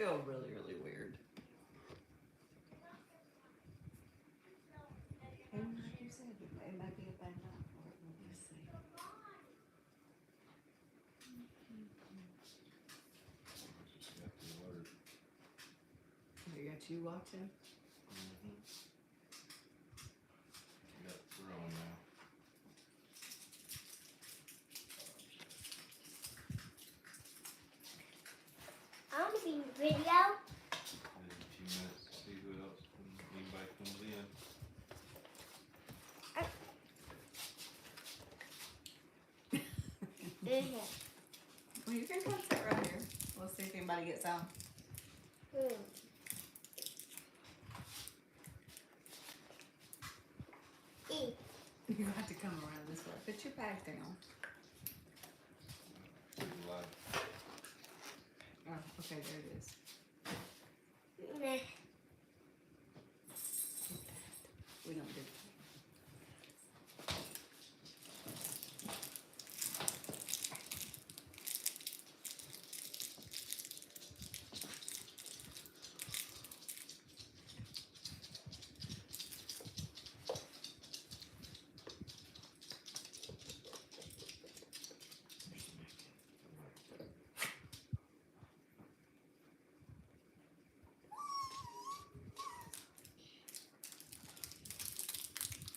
feel really, really weird. And like you said, it might be a bad night for it. Let me see. Just got the alert. They got you watching? Got thrown now. I want to be in the video. In a few minutes to see who else anybody comes in. Well, you can come sit right here. We'll see if anybody gets out. You have to come around this way. Put your bag down. Pretty live. Oh, okay, there it is. We don't do that.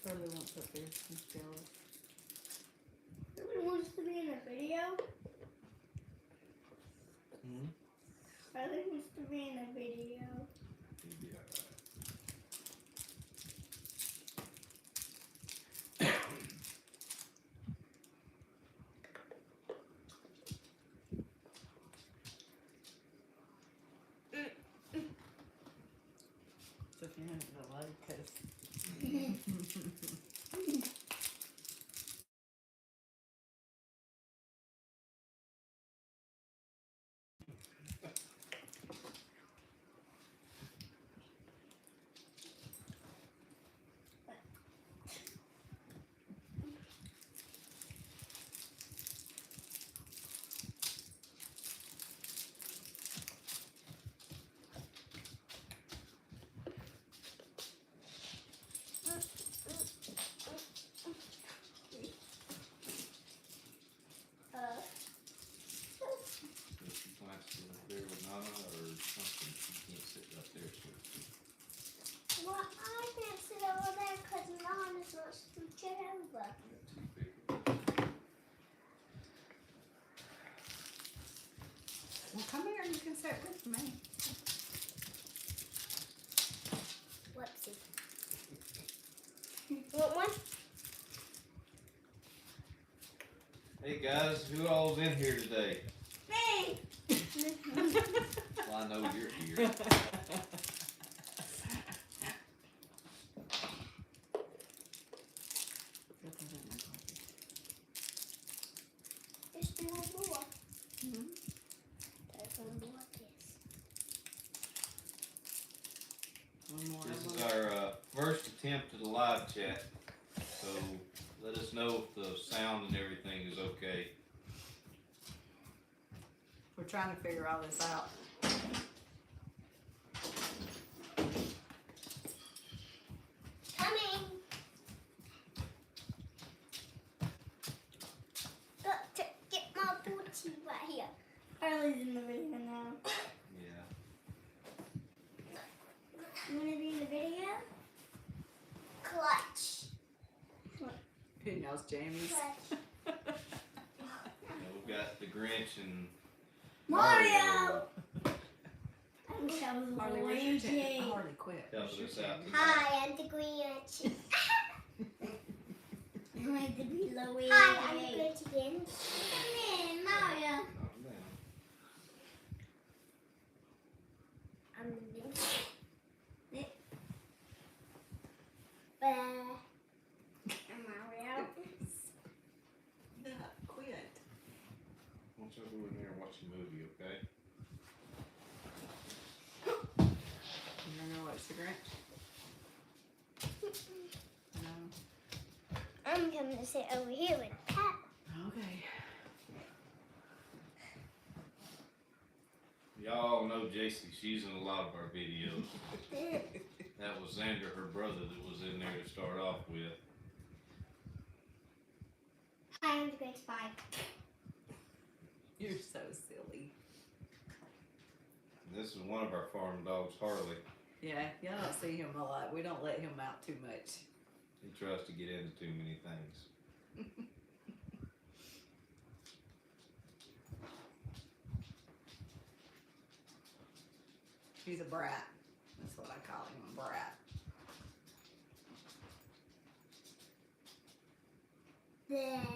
Charlie wants up there. He's jealous. Nobody wants to be in a video. Charlie wants to be in a video. He'd be alright. So if you're in the light, because So she plans to sit up there with Nana or something. She can't sit right there. So Well, I can't sit over there because Nana's not scooching over. too big. well, come here. You can sit with me. Whoopsie. Want one? Hey guys, who all's in here today? Me! Well, I know you're here. Just do one more. Mhm. There's one more kiss. One more. This is our first attempt at a live chat, so let us know if the sound and everything is okay. We're trying to figure all this out. Coming! Got to get my booty right here. Harley's in the video now. Yeah. You want to be in the video? Clutch. Who knows, Jamie's? Clutch. And we've got the Grinch and Mario! I wish I was Harley, where's your Luigi. Harley, quit. Helping Where's us your out. Jamie? Hi, I'm the Grinch. I want to be Luigi. Hi, I'm the Grinch again. Come in, Mario. calm down. I'm the Grinch. And Mario. No, quit. Why don't you go in there and watch a movie, okay? You don't know what's the Grinch? No. I'm coming to sit over here with Pat. Okay. Y'all Y'all know JC. She's in a lot of our videos. That was Xander, her brother, that was in there to start off with. Hi, I'm the great spy. You're so silly. This is one of our farm dogs, Harley. Yeah, y'all don't see him a lot. We don't let him out too much. He tries to get into too many things. He's a brat. That's what I call him, a brat. Bleh.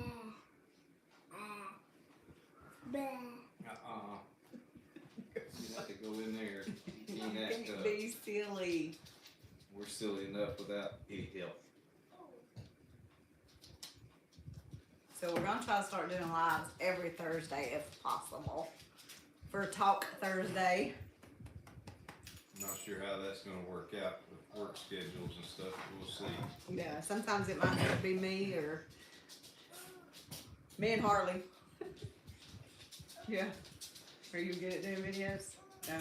Bleh. You have to go in there. You can't act up. Be silly. We're silly enough without any help. So we're gonna try to start doing lives every Thursday if possible. For Talk Thursday. I'm not sure how that's gonna work out with work schedules and stuff, but we'll see. Yeah, sometimes it might have to be me or me and Harley. Yeah. Are you good at doing videos? No.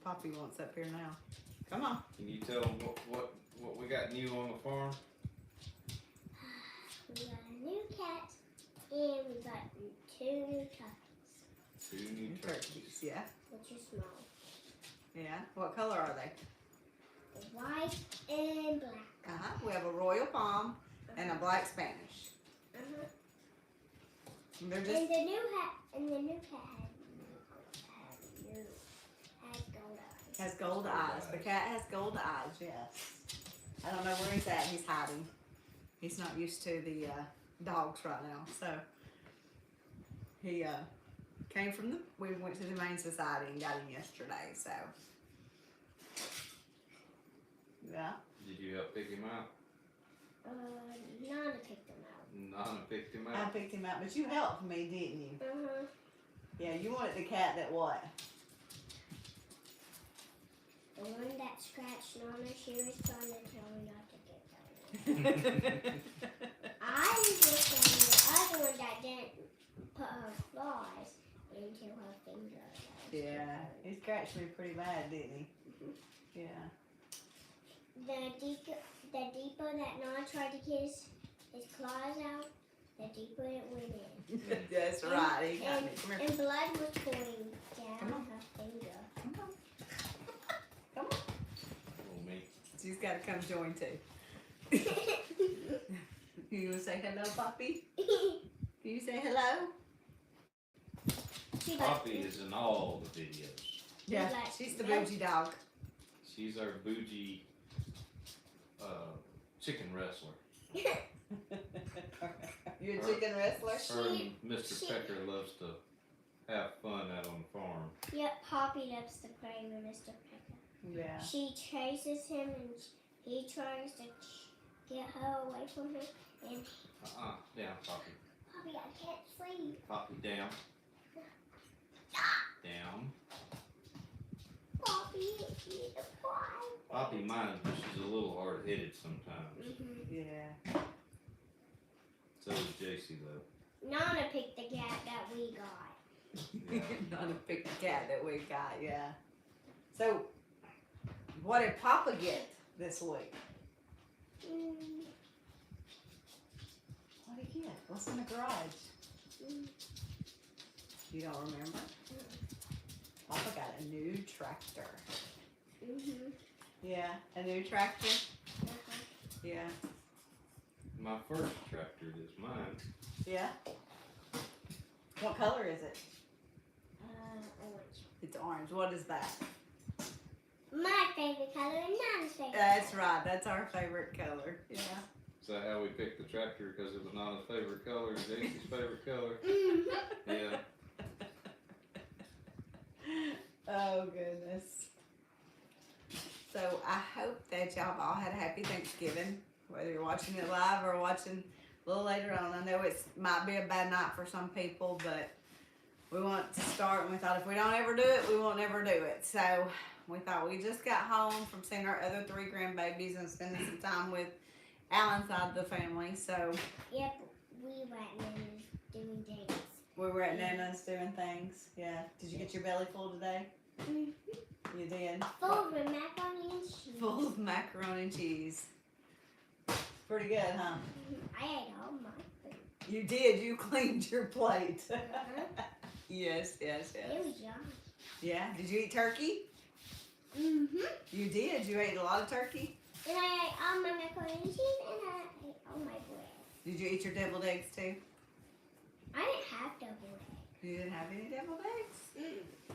Poppy wants up here now. Come on. Can you tell them what we got new on the farm? We got a new cat and we got 2 new turkeys, 2 new turkeys. Yeah. which are small. Yeah. What color are they? White and black. We have a Royal Palm and a Black Spanish. And they're just And the new cat has gold eyes. has gold eyes. The cat has gold eyes. Yes. I don't know where he's at. He's hiding. He's not used to the dogs right now. So he came from the. We went to the Humane Society and got him yesterday. So yeah. Did you help pick him out? Nana picked them out. Nana picked him I out. picked him out, but you helped me, didn't you? Uh-huh. Yeah, you wanted the cat that what? The one that scratched Nana, she was trying to tell me not to get that. I was just saying the other one that didn't put her claws into her finger. Yeah, he scratched me pretty bad, didn't he? Yeah. The deeper that Nana tried to get his claws out, the deeper it went in. That's right. He got me. Come here. And blood was pouring down Come on. her finger. Come on. Come on. Oh, me. She's got to come join too. You want to say hello, Poppy? Can you say hello? Poppy is in all the videos. Yeah, she's the bougie dog. She's our bougie chicken wrestler. You a chicken wrestler? Her and Mr. Pecker loves to have fun out on the farm. Yep, Poppy loves to play with Mr. Pecker. Yeah. She chases him and he tries to get her away from him. And Down, Poppy. Poppy, I can't sleep. Poppy, down. Down. Poppy, it's me to cry. Poppy minds, but she's a little hard-headed sometimes. Yeah. So is JC, though. Nana picked the cat that we got. Yeah. Not a big cat that we got, yeah. So, what did Papa get this week? What did he get? What's in the garage? You don't remember? Papa got a new tractor. Yeah, a new tractor? Yeah. My first tractor is mine. Yeah? What color is it? Orange. It's orange. What is that? My favorite color and Nana's favorite That's color. right. That's our favorite color. Yeah. Is that how we picked the tractor? Because it was Nana's favorite color and JC's favorite color? Yeah. Oh, goodness. So I hope that y'all all had a happy Thanksgiving, whether you're watching it live or watching a little later on. I know it might be a bad night for some people, but we want to start, and we thought if we don't ever do it, we won't ever do it. So we thought we just got home from seeing our other 3 grandbabies and spending some time with Alan's side of the family. So Yep, we were at Nana's doing things. we were at Nana's doing things. Yeah. Did you get your belly full today? Mhm. You did. Full of macaroni and cheese. Full of macaroni and cheese. Pretty good, huh? I ate all my food. You did. You cleaned your plate. Uh-huh. Yes, yes, It yes. was yummy. Yeah. Did you eat turkey? Mm-hmm. You did. You ate a lot of turkey. And I ate all my macaroni and cheese and I ate all my bread. Did you eat your deviled eggs too? I didn't have double egg. You didn't have any deviled eggs. Mm.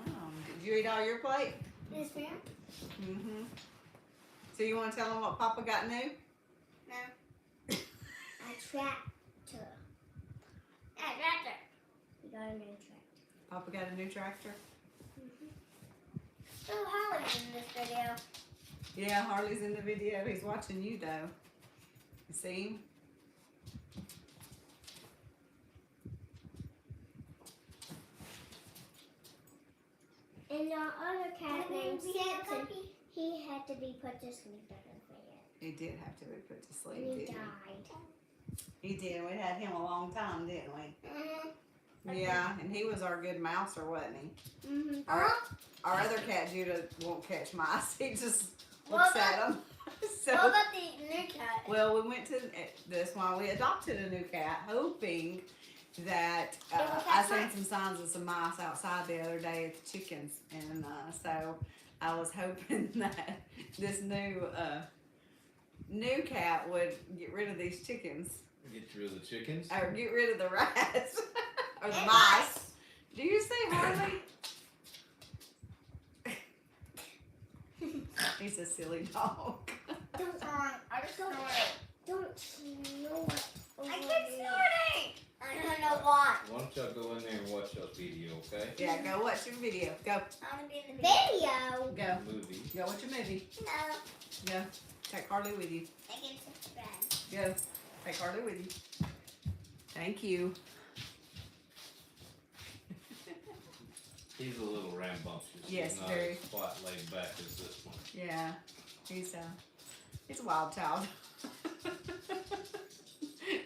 Oh. Did you eat all your plate? Yes, ma'am. Mm-hmm. So you want to tell them what Papa got new? A tractor. A tractor. We got a new tractor. Papa got a new tractor. So Holly's in this video. Yeah, Harley's in the video. He's watching you though. You see him? And our other cat named Samson, he had to be put to sleep in the bed. He did have to be put to sleep, And he didn't died. he? He did. We had him a long time, didn't we? Mm-hmm. Yeah, and he was our good mouser, wasn't he? Mm-hmm. Our other cat, Judah, won't catch mice. He just looks at them. So, What about the new cat? well, we went to this one. We adopted a new cat, hoping that I seen some signs of some mice outside the other day at the chickens, and so I was hoping that this new cat would get rid of these chickens Get rid of the chickens. or get rid of the rats or the And mice. Do you see Harley? He's a silly dog. Don't, I just don't Don't snort. I keep snorting. I don't know why. Why don't y'all go in there and watch y'all's video, okay? Yeah, go watch your video. Go, I want to be in the video. Video. go, Movie. go watch your movie. No. Go, take Harley with you. I can subscribe. Go, take Harley with you. Thank you. He's a little rambunctious. Yes, He's not very. as quite laid back as this one. Yeah, he's a wild child.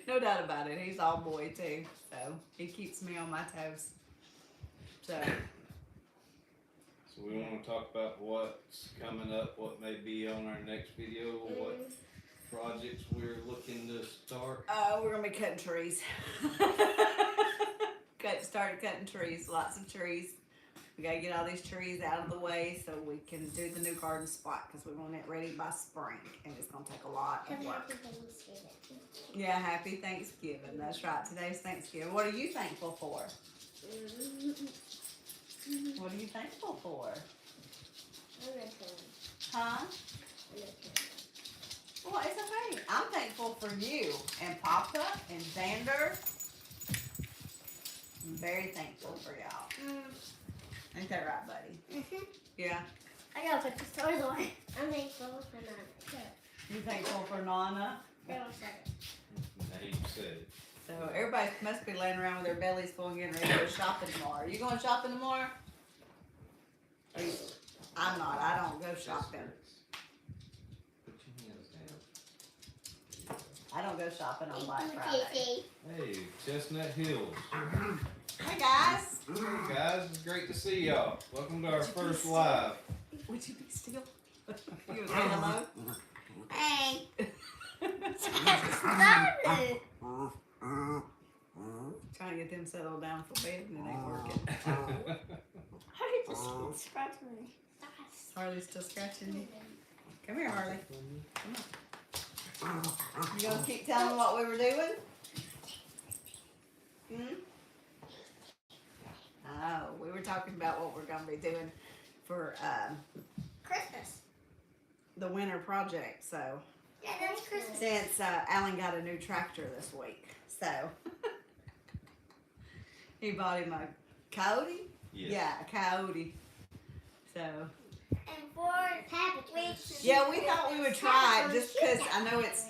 No doubt about it. He's all boy too, so he keeps me on my toes. So So we want to talk about what's coming up, what may be on our next video, what projects we're looking to start. we're gonna be cutting trees. Started cutting trees, lots of trees. We gotta get all these trees out of the way so we can do the new garden spot because we want it ready by spring, and it's gonna take a lot of Happy work. Thanksgiving. Yeah, happy Thanksgiving. That's right. Today's Thanksgiving. What are you thankful for? What are you thankful for? Huh? Well, it's okay. I'm thankful for you and Papa and Xander. I'm very thankful for y'all. Ain't that right, buddy? Yeah. I gotta put the toys away. I'm thankful for Nana. You thankful for Nana? Now you said it. So everybody must be laying around with their bellies full and getting ready to go shopping tomorrow. Are you going shopping tomorrow? Are you, I'm not. I don't go shopping. Put your hands down. I don't go shopping on Black Friday. Hey, Chestnut Hills. Hey guys. Hey guys, it's great to see y'all. Welcome to our Would you first be live. Would you be still? You would say hello? Hey. Trying to get them settled down for bed and it ain't working. Harley just scratched me. Harley's still scratching you. Come here, Harley. Come on. You gonna keep telling them what we were doing? Oh, we were talking about what we're gonna be doing for Christmas. the winter project. So Yeah, that's Christmas. since Alan got a new tractor this week, so he bought him a Coyote. Yes. Yeah, a Coyote. So And for weeks. yeah, we thought we would try it just because I know it's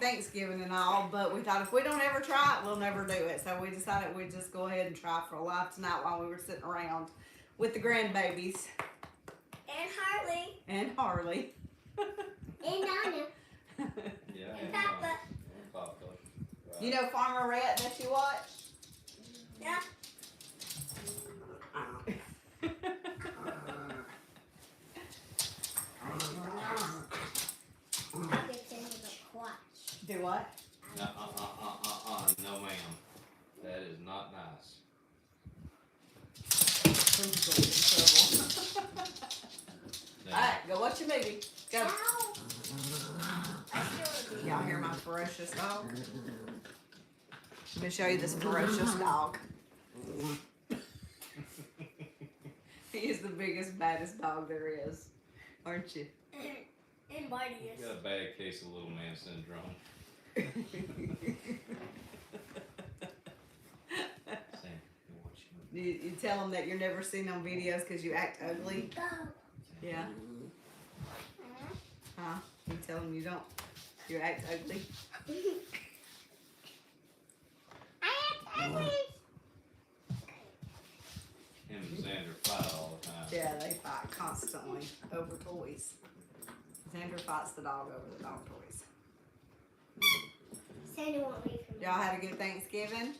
Thanksgiving and all, but we thought if we don't ever try it, we'll never do it. So we decided we'd just go ahead and try for a live tonight while we were sitting around with the grandbabies And Harley. and Harley. And Nana. Yeah. Papa. Papa. Right. You know Farmer Rhett that you watch? Yeah. I'll get into the clutch. Do what? No, ma'am. That is not nice. Alright, go watch your movie. Go. Ow. Y'all hear my ferocious dog? Let me show you this ferocious dog. He is the biggest, baddest dog there is. Aren't you? And You mightiest. got a bad case of little man syndrome. Sam, you watch your movie. You tell them that you're never seen on videos because you act ugly. Go. Yeah. Huh? You tell them you don't. You act ugly. I am ugly. Him and Xander fight all the time. Yeah, they fight constantly over toys. Xander fights the dog over the dog toys. Sandy won't leave him. Y'all had a good Thanksgiving?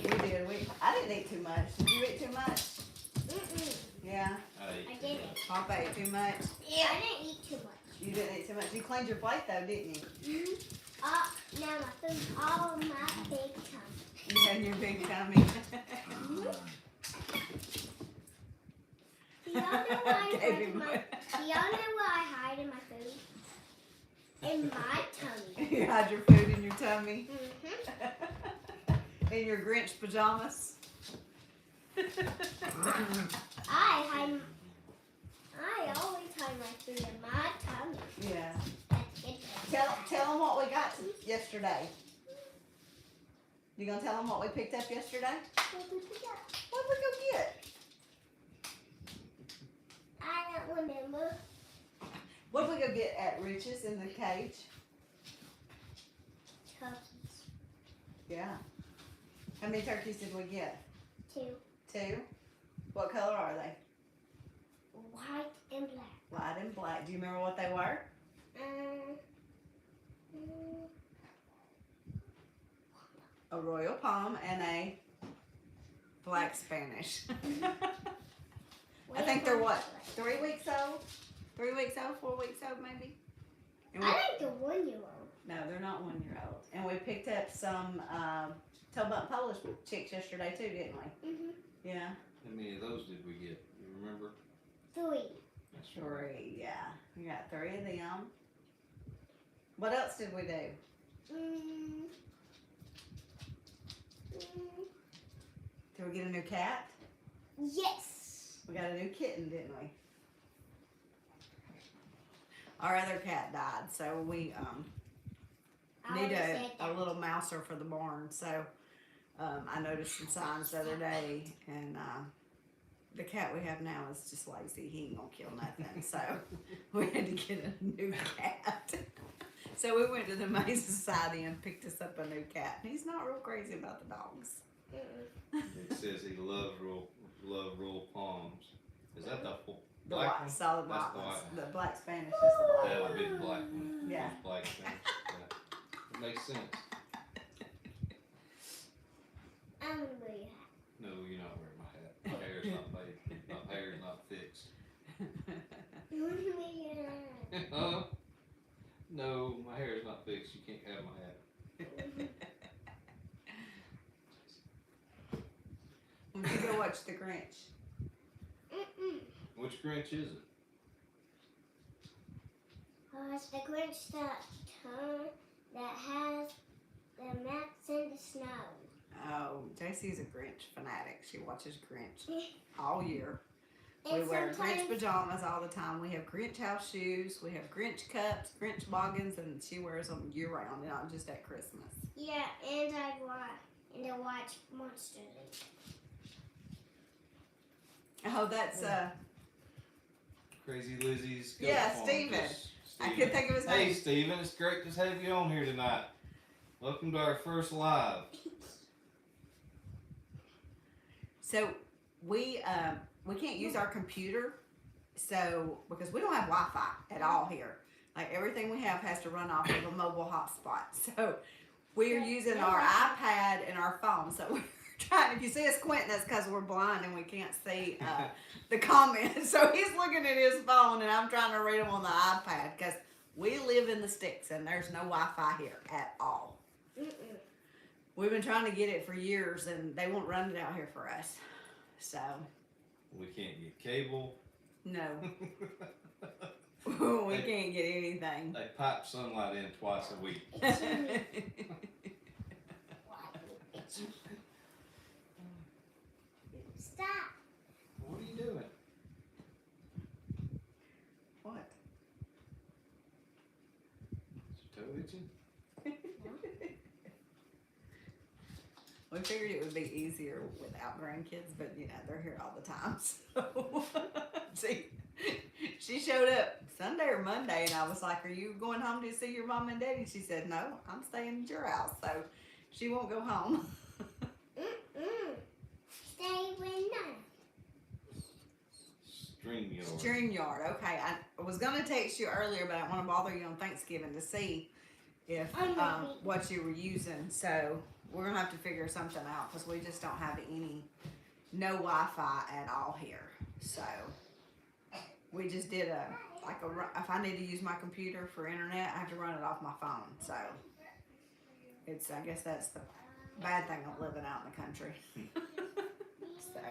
We did. I didn't eat too much. Did you eat too much? Mm-mm. Yeah. I didn't. Papa ate too much. Yeah. I didn't eat too much. You didn't eat too much. You cleaned your plate though, didn't you? Now my food's all in my big tummy. You had your big tummy. Do y'all know why I Gave hide him my? one. Do y'all know why I hide in my food? In my tummy. You had your food in your tummy. Mm-hmm. In your Grinch pajamas. I always hide my food in my tummy. Yeah. That's good. Tell them what we got yesterday. You gonna tell them what we picked up yesterday? What did we go get? I don't remember. What did we go get at Rich's in the cage? Turkeys. Yeah. How many turkeys did we get? 2. 2. What color are they? White and black. White and black. Do you remember what they were? A Royal Palm and a Black Spanish. I think they're what? 3 weeks old? 3 weeks old? 4 weeks old maybe? And we- I think the 1-year-old. no, they're not 1 year old. And we picked up some toe-bump Polish chicks yesterday too, didn't we? Mm-hmm. Yeah. How many of those did we get? You remember? 3. That's right. 3, yeah. We got 3 of them. What else did we do? Did we get a new cat? Yes. We got a new kitten, didn't we? Our other cat died, so we I need already said a that. little mouser for the barn. So I noticed some signs the other day, and the cat we have now is just lazy. He ain't gonna kill nothing, so we had to get a new cat. So we went to the Humane Society and picked us up a new cat. And he's not real crazy about the dogs. It says he loves Royal Palms. Is that the The black white, one? solid That's white the ones. white one. The black Spanish is the black That one. would be the black one. Yeah. Those black things. Yeah. It makes sense. I'm gonna wear your hat. No, you're not wearing my hat. My hair's not made. My hair's not fixed. I'm gonna wear your hat. No, my hair is not fixed. You can't have my hat. When you go watch The Grinch. Which Grinch is it? It's the Grinch that has the maps in the snow. Oh, JC's a Grinch fanatic. She watches Grinch all year. We And wear Grinch sometimes, pajamas all the time. We have Grinch house shoes. We have Grinch cups, Grinch boggins, and she wears them year round, not just at Christmas. yeah, and I watch Monsters Inc. Oh, that's Crazy Lizzie's. Goat Yeah, Farm. Steven. Just I couldn't think of his Hey, name. Steven, it's great to have you on here tonight. Welcome to our first live. So we can't use our computer So, because we don't have Wi-Fi at all here. Like everything we have has to run off of a mobile hotspot. So we're using our iPad and our phone. So we're trying, if you see us squinting, that's because we're blind and we can't see the comments. So he's looking at his phone and I'm trying to read them on the iPad because we live in the sticks and there's no Wi-Fi here at all. We've been trying to get it for years and they won't run it out here for us. So. We can't get cable. No. We can't get anything. They pipe sunlight in twice a week. Stop. What are you doing? What? Is your toe itching? We figured it would be easier without grandkids, but you know, they're here all the time. So, see, she showed up Sunday or Monday, and I was like, "Are you going home to see your mom and daddy?" She said, "No, I'm staying at your house." So she won't go home. Stay with Nana. StreamYard. StreamYard. Okay, I was gonna text you earlier, but I want to bother you on Thanksgiving to see if what you were using. So we're gonna have to figure something out because we just don't have no Wi-Fi at all here. So we just did if I need to use my computer for internet, I have to run it off my phone. So I guess that's the bad thing of living out in the country. So.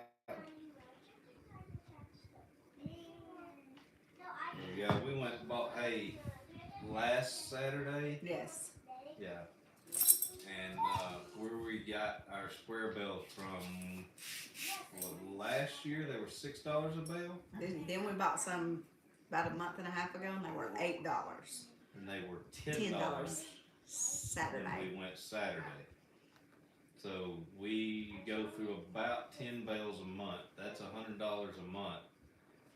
Yeah, we went and bought hay last Saturday. Yes. Yeah. And where we got our square bells from last year, they were $6 a bale. Then we bought some about a month and a half ago, and they were $8. And they were $10 Saturday. when we went Saturday. So we go through about 10 bales a month. That's $100 a month.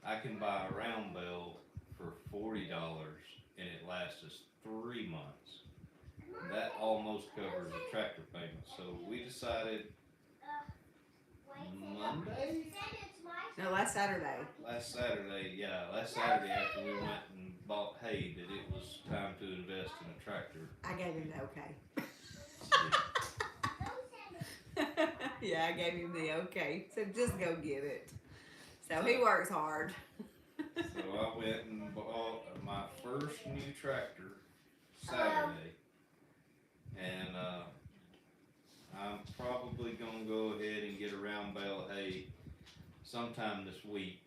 I can buy a round bale for $40 and it lasts us 3 months. That almost covers a tractor payment. So we decided Monday? No, last Saturday. Last Saturday after we went and bought hay that it was time to invest in a tractor. I gave him the okay. Yeah, I gave him the okay. So just go get it. So he works hard. So I went and bought my first new tractor Saturday. And I'm probably going to go ahead and get a round bale of hay sometime this week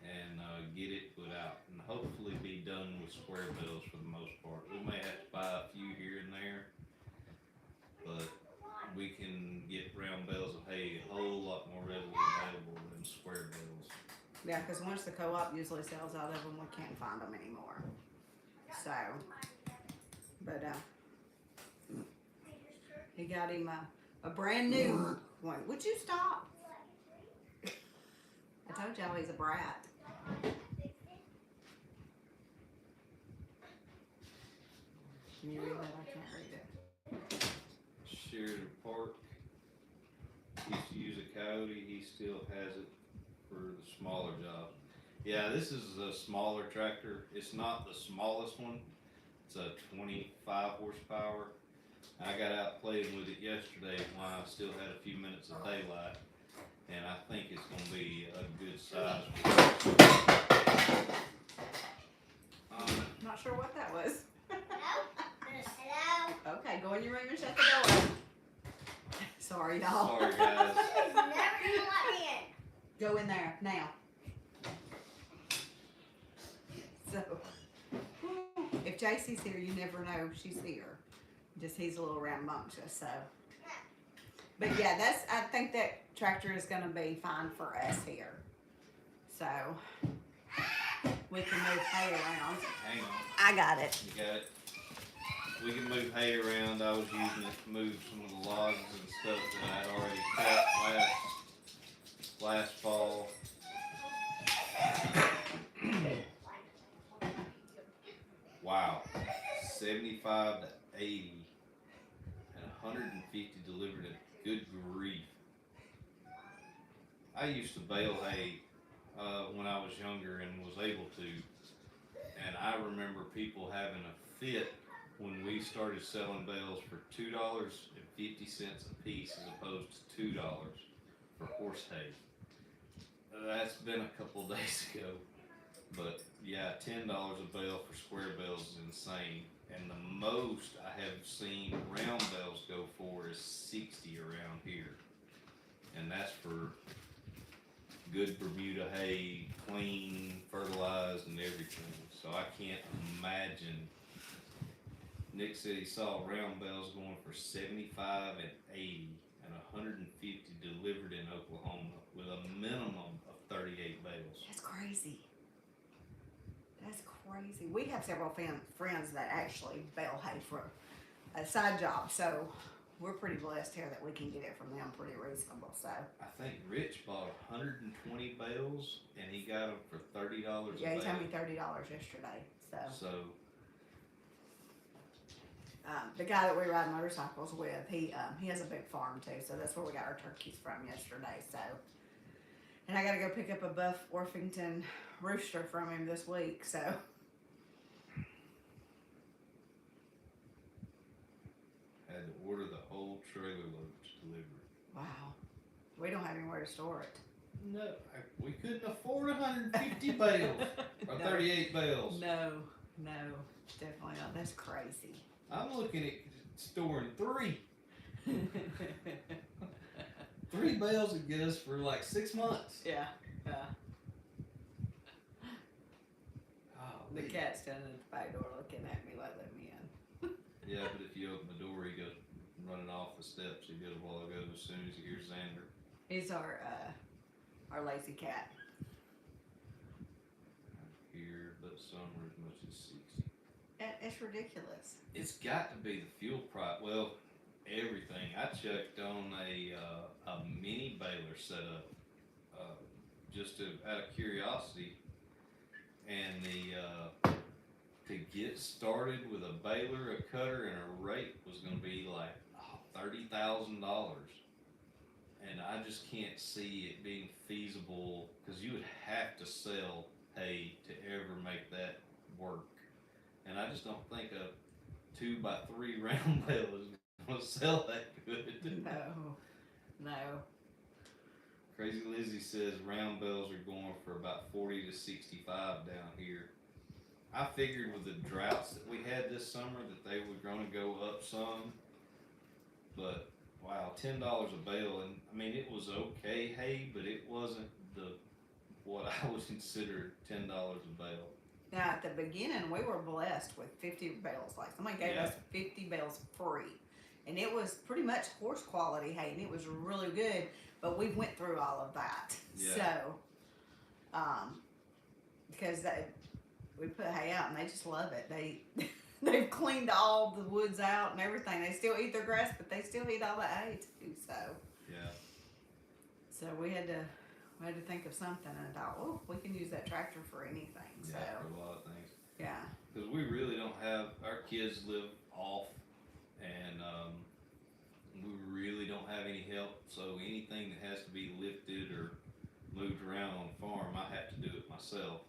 and get it put out and hopefully be done with square bales for the most part. We may have to buy a few here and there, but we can get round bales of hay a whole lot more readily available than square bales. Yeah, because once the co-op usually sells out of them, we can't find them anymore. So, but he got him a brand new one. Would you stop? I told y'all he's a brat. Can you read that? I can't read it. Sheridan Park used to use a Coyote. He still has it for the smaller jobs. Yeah, this is a smaller tractor. It's not the smallest one. It's a 25 horsepower. I got out playing with it yesterday when I still had a few minutes of daylight, and I think it's going to be a good size. Not sure what that was. Hello? Okay, go in your room and shut the door. Sorry, y'all. Sorry, guys. Never gonna let me in. Go in there now. So, if JC's here, you never know she's here. Just he's a little rambunctious, so. But yeah, I think that tractor is gonna be fine for us here. So, we can move hay around. Hang on. I got it. You got it? We can move hay around. I was using it to move some of the logs and stuff that I had already cut last fall. Wow. 75 to 80 and 150 delivered it. Good grief. I used to bale hay when I was younger and was able to. And I remember people having a fit when we started selling bales for $2.50 a piece as opposed to $2 for horse hay. That's been a couple days ago. But yeah, $10 a bale for square bales is insane. And the most I have seen round bales go for is 60 around here. And that's for good Bermuda hay, clean, fertilized, and everything. So I can't imagine. Nick said he saw round bales going for 75 and 80 and 150 delivered in Oklahoma with a minimum of 38 bales. That's crazy. That's crazy. We have several friends that actually bale hay for a side job, so we're pretty blessed here that we can get it from them pretty reasonable. So I think Rich bought 120 bales and he got them for $30 a yeah, he bale. told me $30 yesterday. So the guy that we ride motorcycles with, he has a big farm too, so that's where we got our turkeys from yesterday. So, and I got to go pick up a Buff Orpington rooster from him this week. So had to order the whole trailer loads delivered. wow, we don't have anywhere to store it. No, we couldn't afford 150 bales or No. 38 bales. No, definitely not. That's crazy. I'm looking at storing 3. 3 bales would get us for like 6 months. Yeah. Oh, The cat's standing at the back door looking at me like, let me in. yeah, but if you open the door, he goes running off the steps. He did a while ago as soon as he hears Xander. He's our lazy cat. Here, but summer as much as 60. It's ridiculous. It's got to be the fuel price. Well, everything. I checked on a mini baler setup just out of curiosity, and to get started with a baler, a cutter, and a rake was going to be like $30,000, and I just can't see it being feasible because you would have to sell hay to ever make that work, and I just don't think a 2x3 round bale is going to sell that good. No. Crazy Lizzie says round bales are going for about 40 to 65 down here. I figured with the droughts that we had this summer that they were going to go up some, but wow, $10 a bale, and I mean it was okay hay, but it wasn't what I would consider $10 a bale. Now at the beginning we were blessed with 50 bales. Like somebody gave us 50 bales free, and it was pretty much horse quality hay, and it was really good. But we went through all of that, so because we put hay out and they just love it. They've cleaned all the woods out and everything. They still eat their grass, but they still eat all the hay too. So we had to think of something, and I thought, well, we can use that tractor for anything. Yeah, So for a lot of things. yeah. Because we really don't have, our kids live off, and we really don't have any help, so anything that has to be lifted or moved around on the farm, I have to do it myself.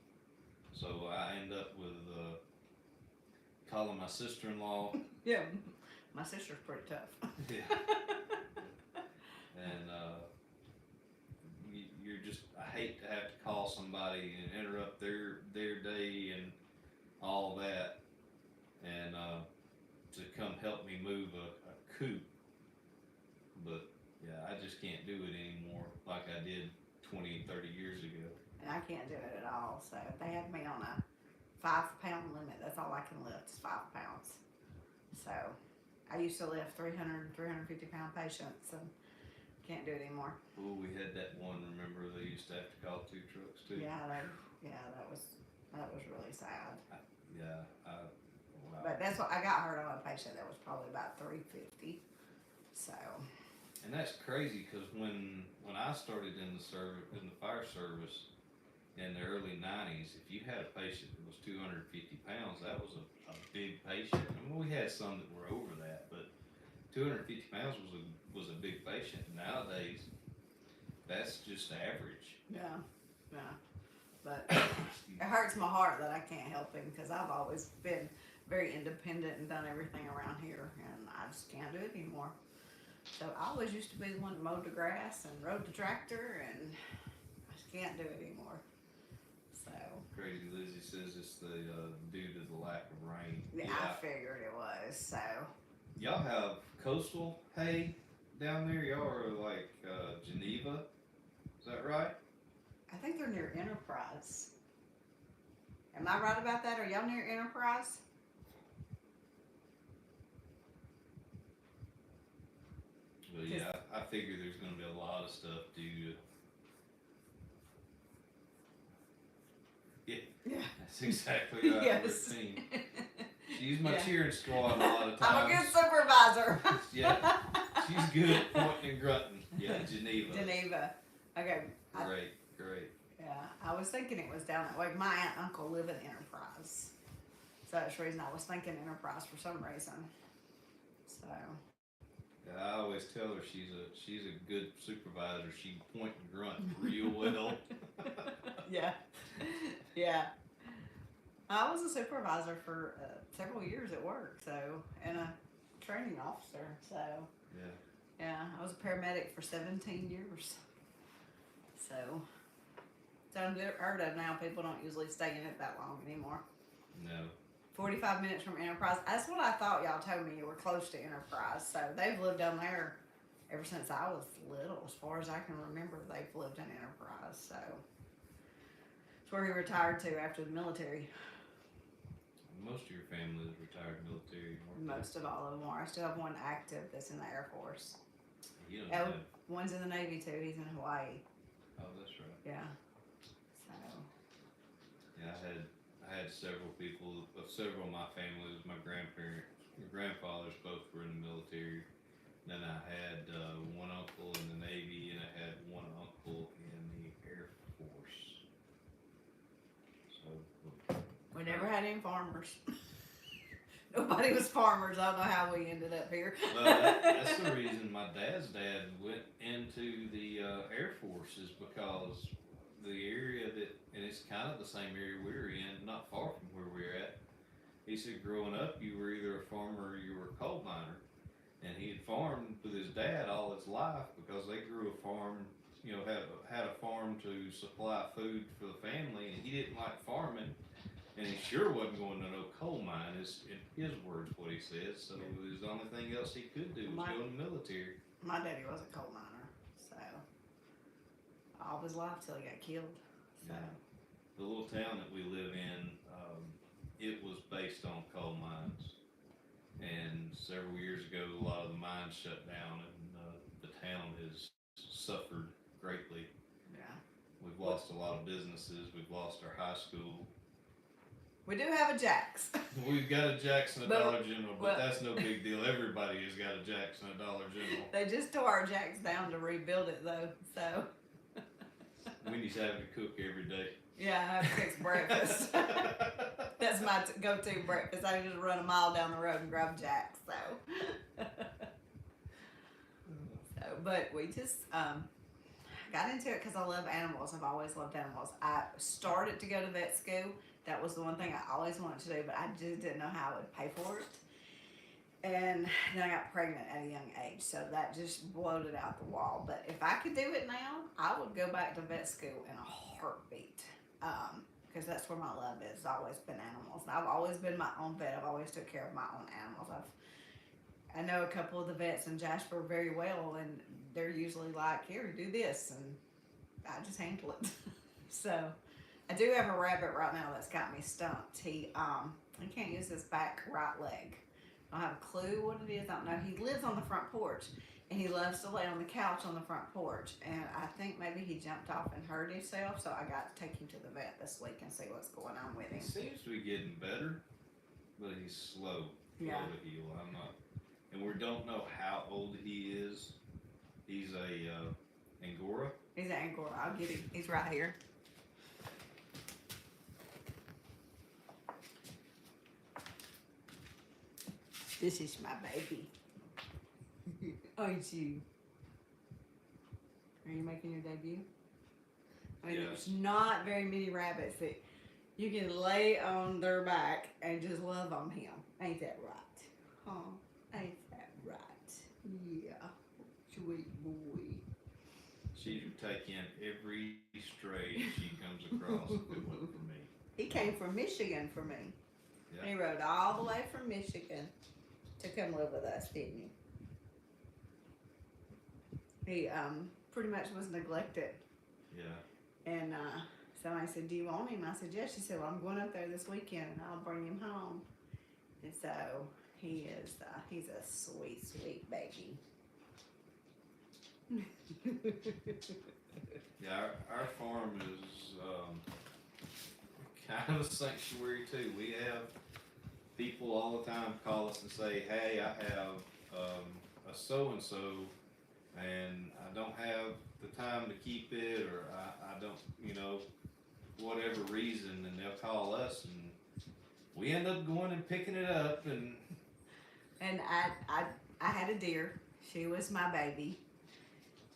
So I end up with calling my sister-in-law. Yeah, my sister's pretty tough. Yeah. And you're just, I hate to have to call somebody and interrupt their day and all that, and to come help me move a coop. But yeah, I just can't do it anymore like I did 20, 30 years ago. And I can't do it at all. So if they have me on a 5-pound limit, that's all I can lift is 5 pounds. So I used to lift 300, 350 pound patients, and can't do it anymore. Oh, we had that one. Remember they used to have to call 2 trucks too. Yeah, that was really sad. Yeah. Wow. But that's what I got hurt on a patient that was probably about 350. So. And that's crazy because when I started in the fire service in the early 90s, if you had a patient that was 250 pounds, that was a big patient. I mean, we had some that were over that, but 250 pounds was a big patient. Nowadays, that's just average. Yeah. But it hurts my heart that I can't help him because I've always been very independent and done everything around here, and I just can't do it anymore. So I always used to be the one that mowed the grass and rode the tractor, and I just can't do it anymore. So Crazy Lizzie says it's due to the lack of rain. yeah, I figured it was. So Y'all have coastal hay down there. Y'all are like Geneva. Is that right? I think they're near Enterprise. Am I right about that? Are y'all near Enterprise? But yeah, I figure there's going to be a lot of stuff due to. Yeah. That's exactly right. Yes. Routine. She's my Yeah. cheering squad a lot of times. I'm a good supervisor. Yeah, she's good at pointing and grunting. Yeah, Geneva. Geneva. Okay. Great. Yeah, I was thinking it was down that way. My aunt and uncle live in Enterprise. So that's the reason I was thinking Enterprise for some reason. So Yeah, I always tell her she's a good supervisor. She can point and grunt real well. yeah. Yeah. I was a supervisor for several years at work, so, and a training officer, so. Yeah. Yeah, I was a paramedic for 17 years. So, it's unheard of now. People don't usually stay in it that long anymore. No. 45 minutes from Enterprise. That's what I thought y'all told me. You were close to Enterprise. So, they've lived down there ever since I was little. As far as I can remember, they've lived in Enterprise. So, it's where he retired to after the military. Most of your family is retired military. aren't they? Most of all of them are. I still have one active that's in the Air Force. You don't Oh, have. one's in the Navy too. He's in Hawaii. Oh, that's right. Yeah. So, Yeah, I had several people. Several of my families. My grandfathers both were in the military. Then I had one uncle in the Navy, and I had one uncle in the Air Force. So. we never had any farmers. Nobody was farmers. I don't know how we ended up here. Well, that's the reason my dad's dad went into the Air Force is because the area and it's kind of the same area we were in, not far from where we're at. He said growing up, you were either a farmer or you were a coal miner. And he had farmed with his dad all his life because they grew a farm, had a farm to supply food for the family, and he didn't like farming. And he sure wasn't going to no coal mine, is in his words what he said. So it was the only thing else he could do was go in the military. My daddy was a coal miner, so all his life till he got killed. So Yeah. The little town that we live in, it was based on coal mines. And several years ago, a lot of the mines shut down, and the town has suffered greatly. yeah, We've lost a lot of businesses. We've lost our high school. we do have a Jack's. We've got a Jackson at But- Dollar General, but but- that's no big deal. Everybody has got a Jackson at Dollar General. They just tore our Jack's down to rebuild it though. So Wendy's having to cook every day. yeah, I have to fix breakfast. That's my go-to breakfast. I just run a mile down the road and grab Jack's. So, but we just got into it because I love animals. I've always loved animals. I started to go to vet school. That was the one thing I always wanted to do, but I just didn't know how I would pay for it. And then I got pregnant at a young age, so that just bloated out the wall. But if I could do it now, I would go back to vet school in a heartbeat. Because that's where my love is. It's always been animals. And I've always been my own vet. I've always took care of my own animals. I know a couple of the vets in Jasper very well, and they're usually like, here, do this, and I just handle it. So I do have a rabbit right now that's got me stumped. He can't use his back right leg. I don't have a clue what it is. I don't know. He lives on the front porch, and he loves to lay on the couch on the front porch. And I think maybe he jumped off and hurt himself, so I got to take him to the vet this week and see what's going on with He him. seems to be getting better, but he's slow Yeah. to heal. I'm not, and we don't know how old he is. He's a Angora. He's an Angora. I'll get him. He's right here. This is my baby. Aren't you? Are you making your debut? I mean, Yes. there's not very many rabbits that you can lay on their back and just love on him. Ain't that right? Huh? Ain't that right? Yeah. Sweet boy. She would take in every stray she comes across if it wasn't for me. He came from Michigan for me. Yeah. He rode all the way from Michigan to come live with us, didn't he? He pretty much was neglected. Yeah. And somebody said, "Do you want him?" I said, "Yes." She said, "Well, I'm going up there this weekend and I'll bring him home." And so he is, he's a sweet, sweet baby. Yeah, our farm is kind of a sanctuary too. We have people all the time call us and say, "Hey, I have a so and so, and I don't have the time to keep it, or I don't, whatever reason," and they'll call us, and we end up going and picking it up, and And I had a deer. She was my baby.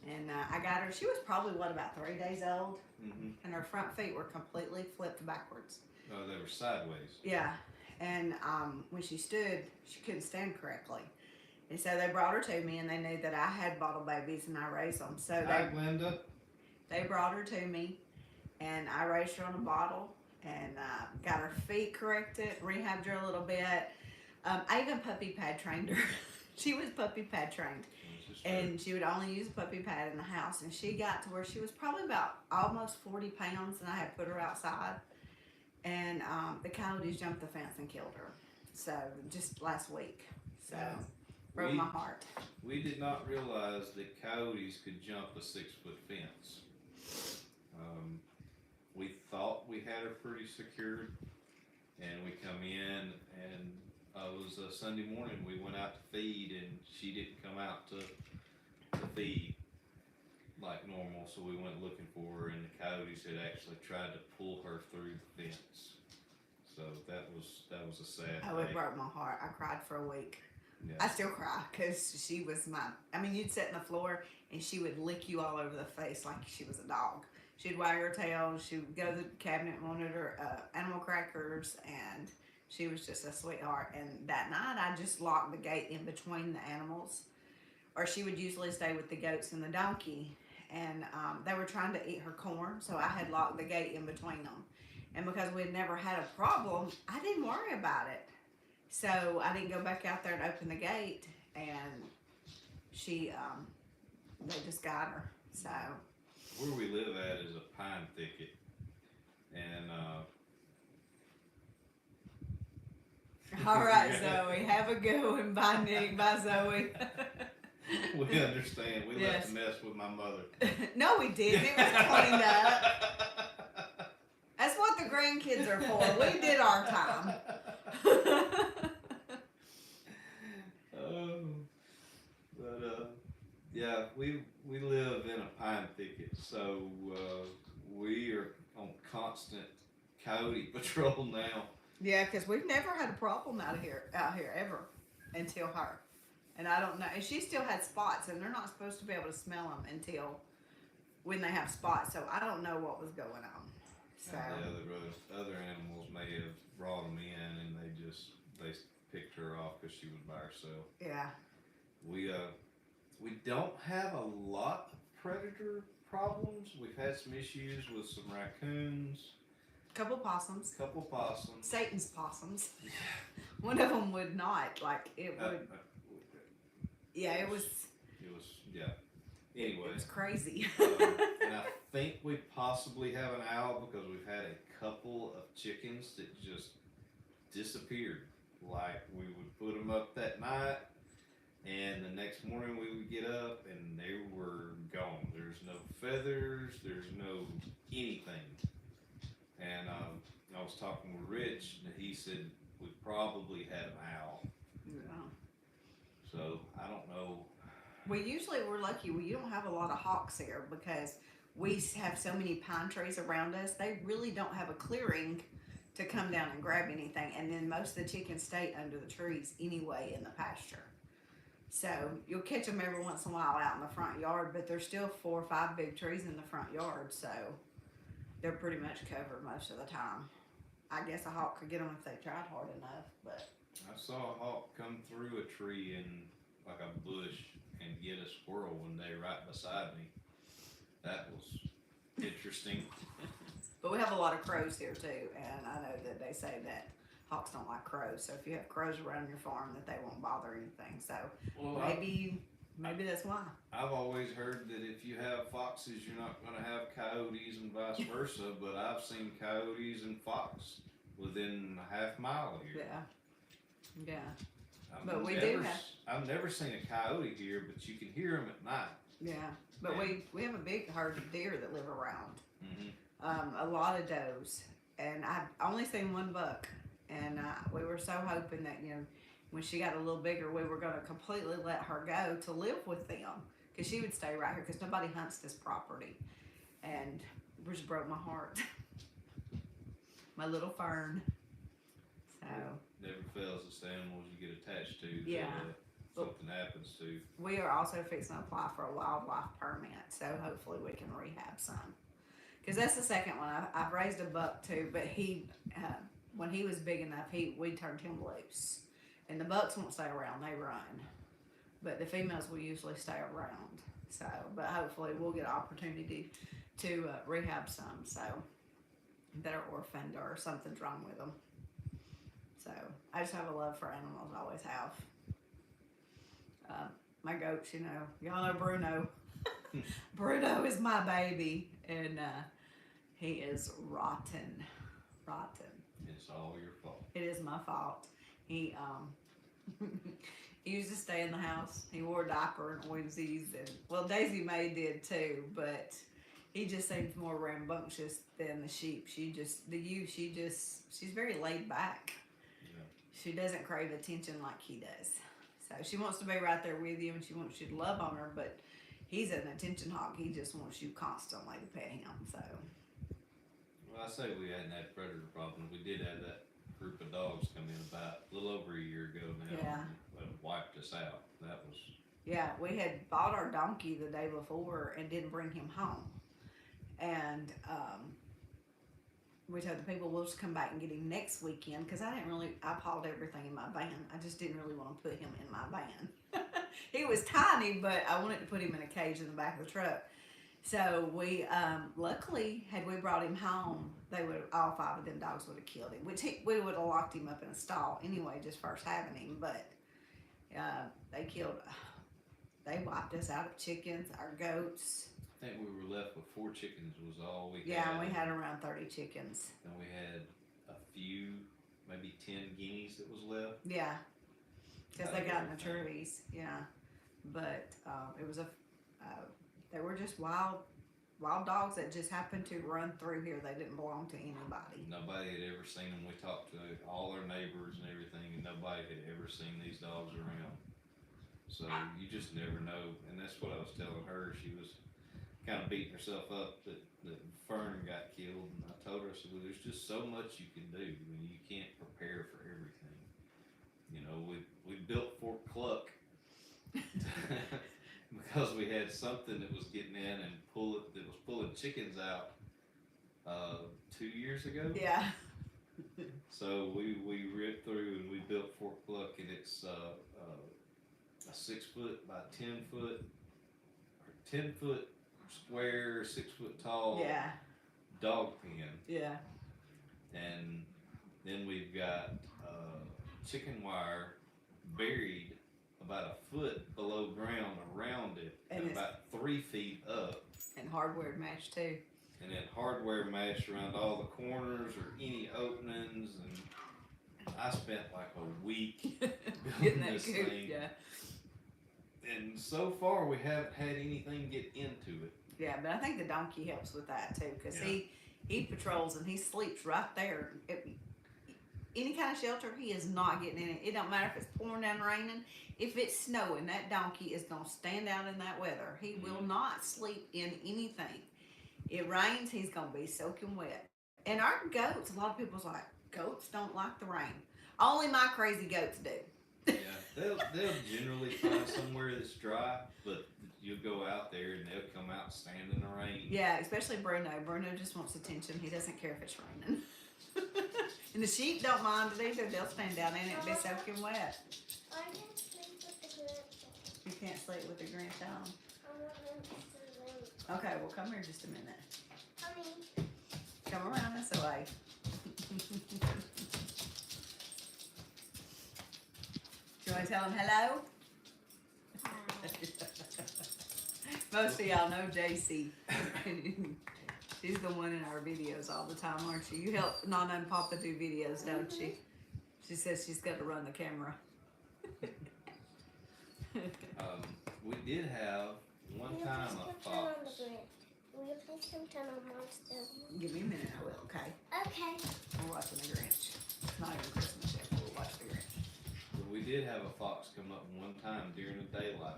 And I got her, she was probably, about 3 days old? And her front feet were completely flipped backwards. oh, they were sideways. Yeah. And when she stood, she couldn't stand correctly. And so they brought her to me, and they knew that I had bottle babies and I raised them. So Hi, Glenda. they brought her to me, and I raised her on a bottle and got her feet corrected, rehabbed her a little bit. I even puppy pad trained her. She was puppy pad trained. And she would only use a puppy pad in the house. And she got to where she was probably about almost 40 pounds, and I had put her outside. And the coyotes jumped the fence and killed her. So, just last week. So, broke We- my heart. We did not realize that coyotes could jump a 6-foot fence. We thought we had her pretty secured, and we come in, and it was a Sunday morning. We went out to feed, and she didn't come out to feed like normal. So we went looking for her, and the coyotes had actually tried to pull her through the fence. So that was a sad Oh, it day. broke my heart. I cried for a week. Yeah. I still cry because she was you'd sit in the floor and she would lick you all over the face like she was a dog. She'd wag her tail, she would go to the cabinet and wanted her animal crackers, and she was just a sweetheart. And that night I just locked the gate in between the animals, or she would usually stay with the goats and the donkey. And they were trying to eat her corn, so I had locked the gate in between them. And because we had never had a problem, I didn't worry about it. So I didn't go back out there and open the gate, and they just got her. So Where we live at is a pine thicket, and all right, Zoe, have a good one. Bye, Nick. Bye, Zoe. we understand. We Yes. left the mess with my mother. No, we didn't. It was cleaned up. That's what the grandkids are for. We did our time. Yeah, we live in a pine thicket, so we are on constant coyote patrol now. Yeah, because we've never had a problem out here ever until her. And I don't know. And she still had spots, and they're not supposed to be able to smell them until when they have spots. So I don't know what was going on. So And the other animals may have brought them in, and they picked her off because she was by herself. yeah, We don't have a lot of predator problems. We've had some issues with some raccoons, couple possums, couple possums. Satan's possums. One of them would not like it would. Yeah, it was. It was, yeah. Anyway, It was crazy. and I think we possibly have an owl because we've had a couple of chickens that just disappeared. Like, we would put them up that night, and the next morning we would get up and they were gone. There's no feathers, there's no anything. And I was talking with Rich, and he said we probably had an owl. Yeah. So I don't know. We're lucky. You don't have a lot of hawks here because we have so many pine trees around us. They really don't have a clearing to come down and grab anything. And then most of the chickens stay under the trees anyway in the pasture. So you'll catch them every once in a while out in the front yard, but there's still 4 or 5 big trees in the front yard. So they're pretty much covered most of the time. I guess a hawk could get them if they tried hard enough, but I saw a hawk come through a tree in like a bush and get a squirrel one day right beside me. That was interesting. but we have a lot of crows here too, and I know that they say that hawks don't like crows. So if you have crows around your farm, that they won't bother anything. So Well, maybe that's why. I've always heard that if you have foxes, you're not going to have coyotes and vice versa. But I've seen coyotes and fox within a half mile of here. Yeah. I've But we never do have- I've never seen a coyote here, but you can hear them at night. Yeah, but Yeah. we have a big herd of deer that live around. Mm-hmm. A lot of does, and I've only seen one buck, and we were so hoping that when she got a little bigger, we were going to completely let her go to live with them because she would stay right here because nobody hunts this property, and it just broke my heart. My little fern. So Never fails. It's the animals you get attached to. That, Yeah. something happens to. we are also fixing to apply for a wildlife permit, so hopefully we can rehab some. Because that's the second one. I've raised a buck too, but he, when he was big enough, we turned him loose. And the bucks won't stay around; they run. But the females will usually stay around. So, but hopefully we'll get an opportunity to rehab some. So that are orphaned or something's wrong with them. So I just have a love for animals. I always have. My goats, y'all know Bruno. Bruno is my baby, and he is rotten. It's all your fault. It is my fault. He he used to stay in the house. He wore a diaper and onesies, and well, Daisy Mae did too, but he just seems more rambunctious than the sheep. She's very laid back. Yeah. She doesn't crave attention like he does. So she wants to be right there with you, and she wants you to love on her, but he's an attention hog. He just wants you constantly to pet him. So Well, I say we hadn't had predator problems. We did have that group of dogs come in about a little over a year ago now. Yeah. And wiped us out. That was. yeah, we had bought our donkey the day before and didn't bring him home, and we told the people we'll just come back and get him next weekend because I hauled everything in my van. I just didn't really want to put him in my van. He was tiny, but I wanted to put him in a cage in the back of the truck. So we, luckily, had we brought him home, all 5 of them dogs would have killed him, which we would have locked him up in a stall anyway, just first having him. But they wiped us out of chickens, our goats. I think we were left with 4 chickens was all we had. Yeah, and we had around 30 chickens. And we had a few, maybe 10 guineas that was left. Yeah, because Out they of got in the everything. trees. Yeah, but it was they were just wild dogs that just happened to run through here. They didn't belong to anybody. Nobody had ever seen them. We talked to all our neighbors and everything, and nobody had ever seen these dogs around. So you just never know. And that's what I was telling her. She was kind of beating herself up that Fern got killed. And I told her, I said, well, there's just so much you can do. I mean, you can't prepare for everything. We built Fort Cluck because we had something that was getting in and that was pulling chickens out 2 years ago. Yeah. So we ripped through and we built Fort Cluck, and it's a 6 foot by 10 foot, or 10 foot square, 6 foot tall Yeah. dog pen, Yeah. and then we've got chicken wire buried about a foot below ground around it, And and it's- about 3 feet up. And hardware mesh too. And then hardware mesh around all the corners or any openings, and I spent like a week Getting building that this coop. thing. Yeah. And so far we haven't had anything get into it. Yeah, but I think the donkey helps with that too, because Yeah. he patrols and he sleeps right there. Any kind of shelter, he is not getting in it. It don't matter if it's pouring down raining. If it's snowing, that donkey is gonna stand out in that weather. He will not sleep in anything. It rains, he's gonna be soaking wet. And our goats, a lot of people's like, goats don't like the rain. Only my crazy goats do. Yeah, they'll generally find somewhere that's dry, but you'll go out there and they'll come out and stand in the rain. Yeah, especially Bruno. Bruno just wants attention. He doesn't care if it's raining. And the sheep don't mind it either. They'll stand down in it and be soaking wet. I can't sleep with the Grinch. You can't sleep with the Grinch on. I want them to sleep. Okay, well come here just a minute. Honey. Come around this way. You want to tell him hello? Most of y'all know JC. She's the one in our videos all the time, aren't you? You help Nana and Papa do videos, don't you? She says she's got to run the camera. We did have one time a fox. Will you please come turn on Monster? Give me a minute, I will, okay? Okay. We're watching the Grinch. It's not even Christmas yet, we'll watch the Grinch. But we did have a fox come up one time during the daylight.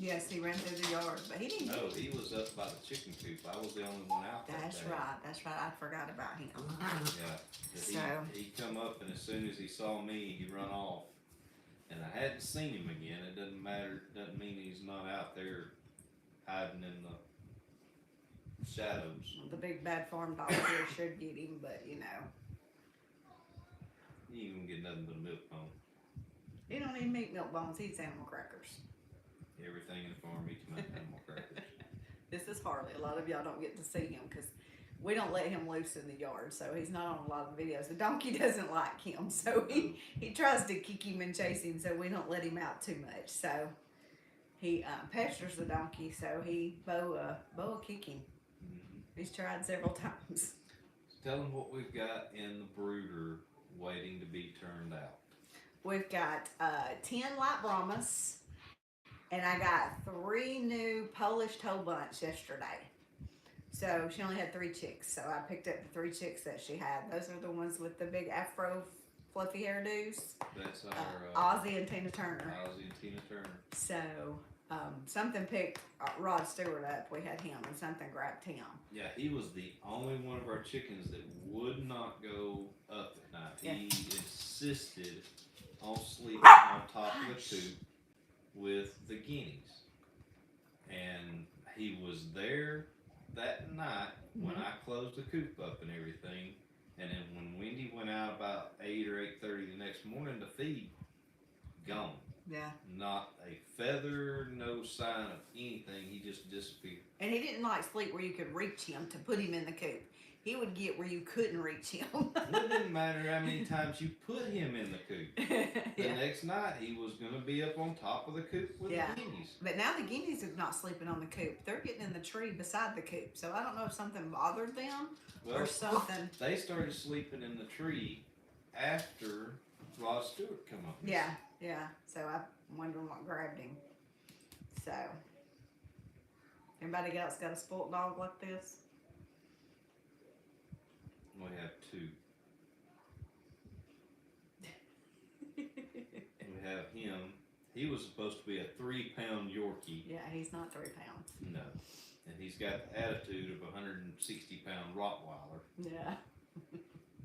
Yes, he ran through the yard, but he didn't. No, he was up by the chicken coop. I was the only one out there. That's right, that's right. I forgot about him. Yeah. But So- he come up and as soon as he saw me, he run off. And I hadn't seen him again. It doesn't matter. Doesn't mean he's not out there hiding in the shadows. The big bad farm dog here should get him, but you know. You ain't gonna get nothing but a milk bone. He don't even eat milk bones, he eats animal crackers. Everything in the farm eats animal crackers. This is Harley. A lot of y'all don't get to see him because we don't let him loose in the yard, so he's not on a lot of videos. The donkey doesn't like him, so he tries to kick him and chase him, so we don't let him out too much. So he pesters the donkey, so he Boa kick him. Mhm. He's tried several times. Tell them what we've got in the brooder waiting to be turned out. We've got 10 light Brahmas, and I got 3 new Polish toe bunch yesterday. So she only had 3 chicks, so I picked up the 3 chicks that she had. Those are the ones with the big afro fluffy hairdos. That's our Ozzy and Tina Turner. Ozzy and Tina Turner. So something picked Rod Stewart up. We had him, and something grabbed him. Yeah, he was the only one of our chickens that would not go up at night. He insisted on sleeping on top of the coop with the guineas. And he was there that night when I closed the coop up and everything. And then when Wendy went out about 8 or 8:30 the next morning to feed, gone. Yeah. Not a feather, no sign of anything. He just disappeared. And he didn't like sleep where you could reach him to put him in the coop. He would get where you couldn't reach him. It didn't matter how many times you put him in the coop. The Yeah. next night he was going to be up on top of the coop with Yeah. the guineas. But now the guineas are not sleeping on the coop. They're getting in the tree beside the coop. So I don't know if something bothered them or Well, something. they started sleeping in the tree after Rod Stewart come up. Yeah, yeah. So I'm wondering what grabbed him. So, anybody else got a spoiled dog like this? We have 2. We have him. He was supposed to be a 3-pound Yorkie. Yeah, he's not 3 pounds. No. And he's got the attitude of a 160-pound Rottweiler. Yeah.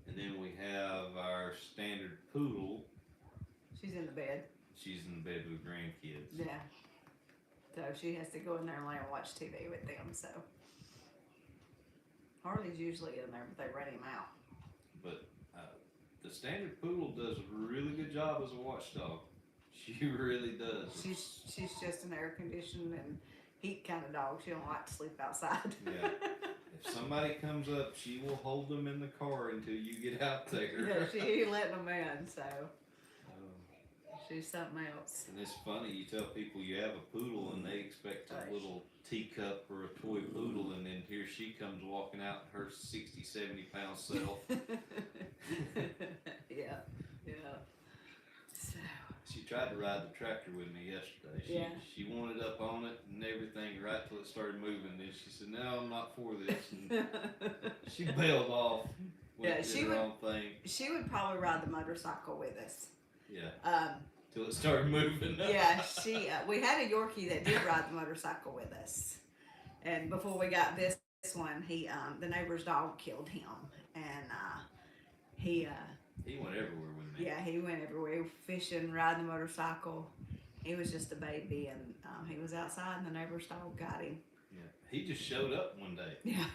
And then we have our standard poodle. She's in the bed. She's in bed with grandkids. Yeah. So she has to go in there and lay and watch TV with them. So Harley's usually in there, but they run him out. But the standard poodle does a really good job as a watchdog. She really does. She's just an air conditioned and heat kind of dog. She don't like to sleep outside. Yeah. If somebody comes up, she will hold them in the car until you get out there. Yeah, she ain't letting them in, so she's something else. And it's funny, you tell people you have a poodle and they expect a little teacup or a toy poodle, and then here she comes walking out her 60, 70 pound self. Yeah, yeah. So She tried to ride the tractor with me yesterday. Yeah. She wanted up on it and everything right till it started moving. Then she said, "No, I'm not for this." And she bailed off. Yeah, Did she her would- own thing. she would probably ride the motorcycle with us. Yeah, till it started moving. Yeah, we had a Yorkie that did ride the motorcycle with us, and before we got this one, the neighbor's dog killed him, and he He went everywhere with me. he? Yeah, he went everywhere, fishing, riding the motorcycle. He was just a baby, and he was outside, and the neighbor's dog got him. Yeah. He just showed up one day. Yeah,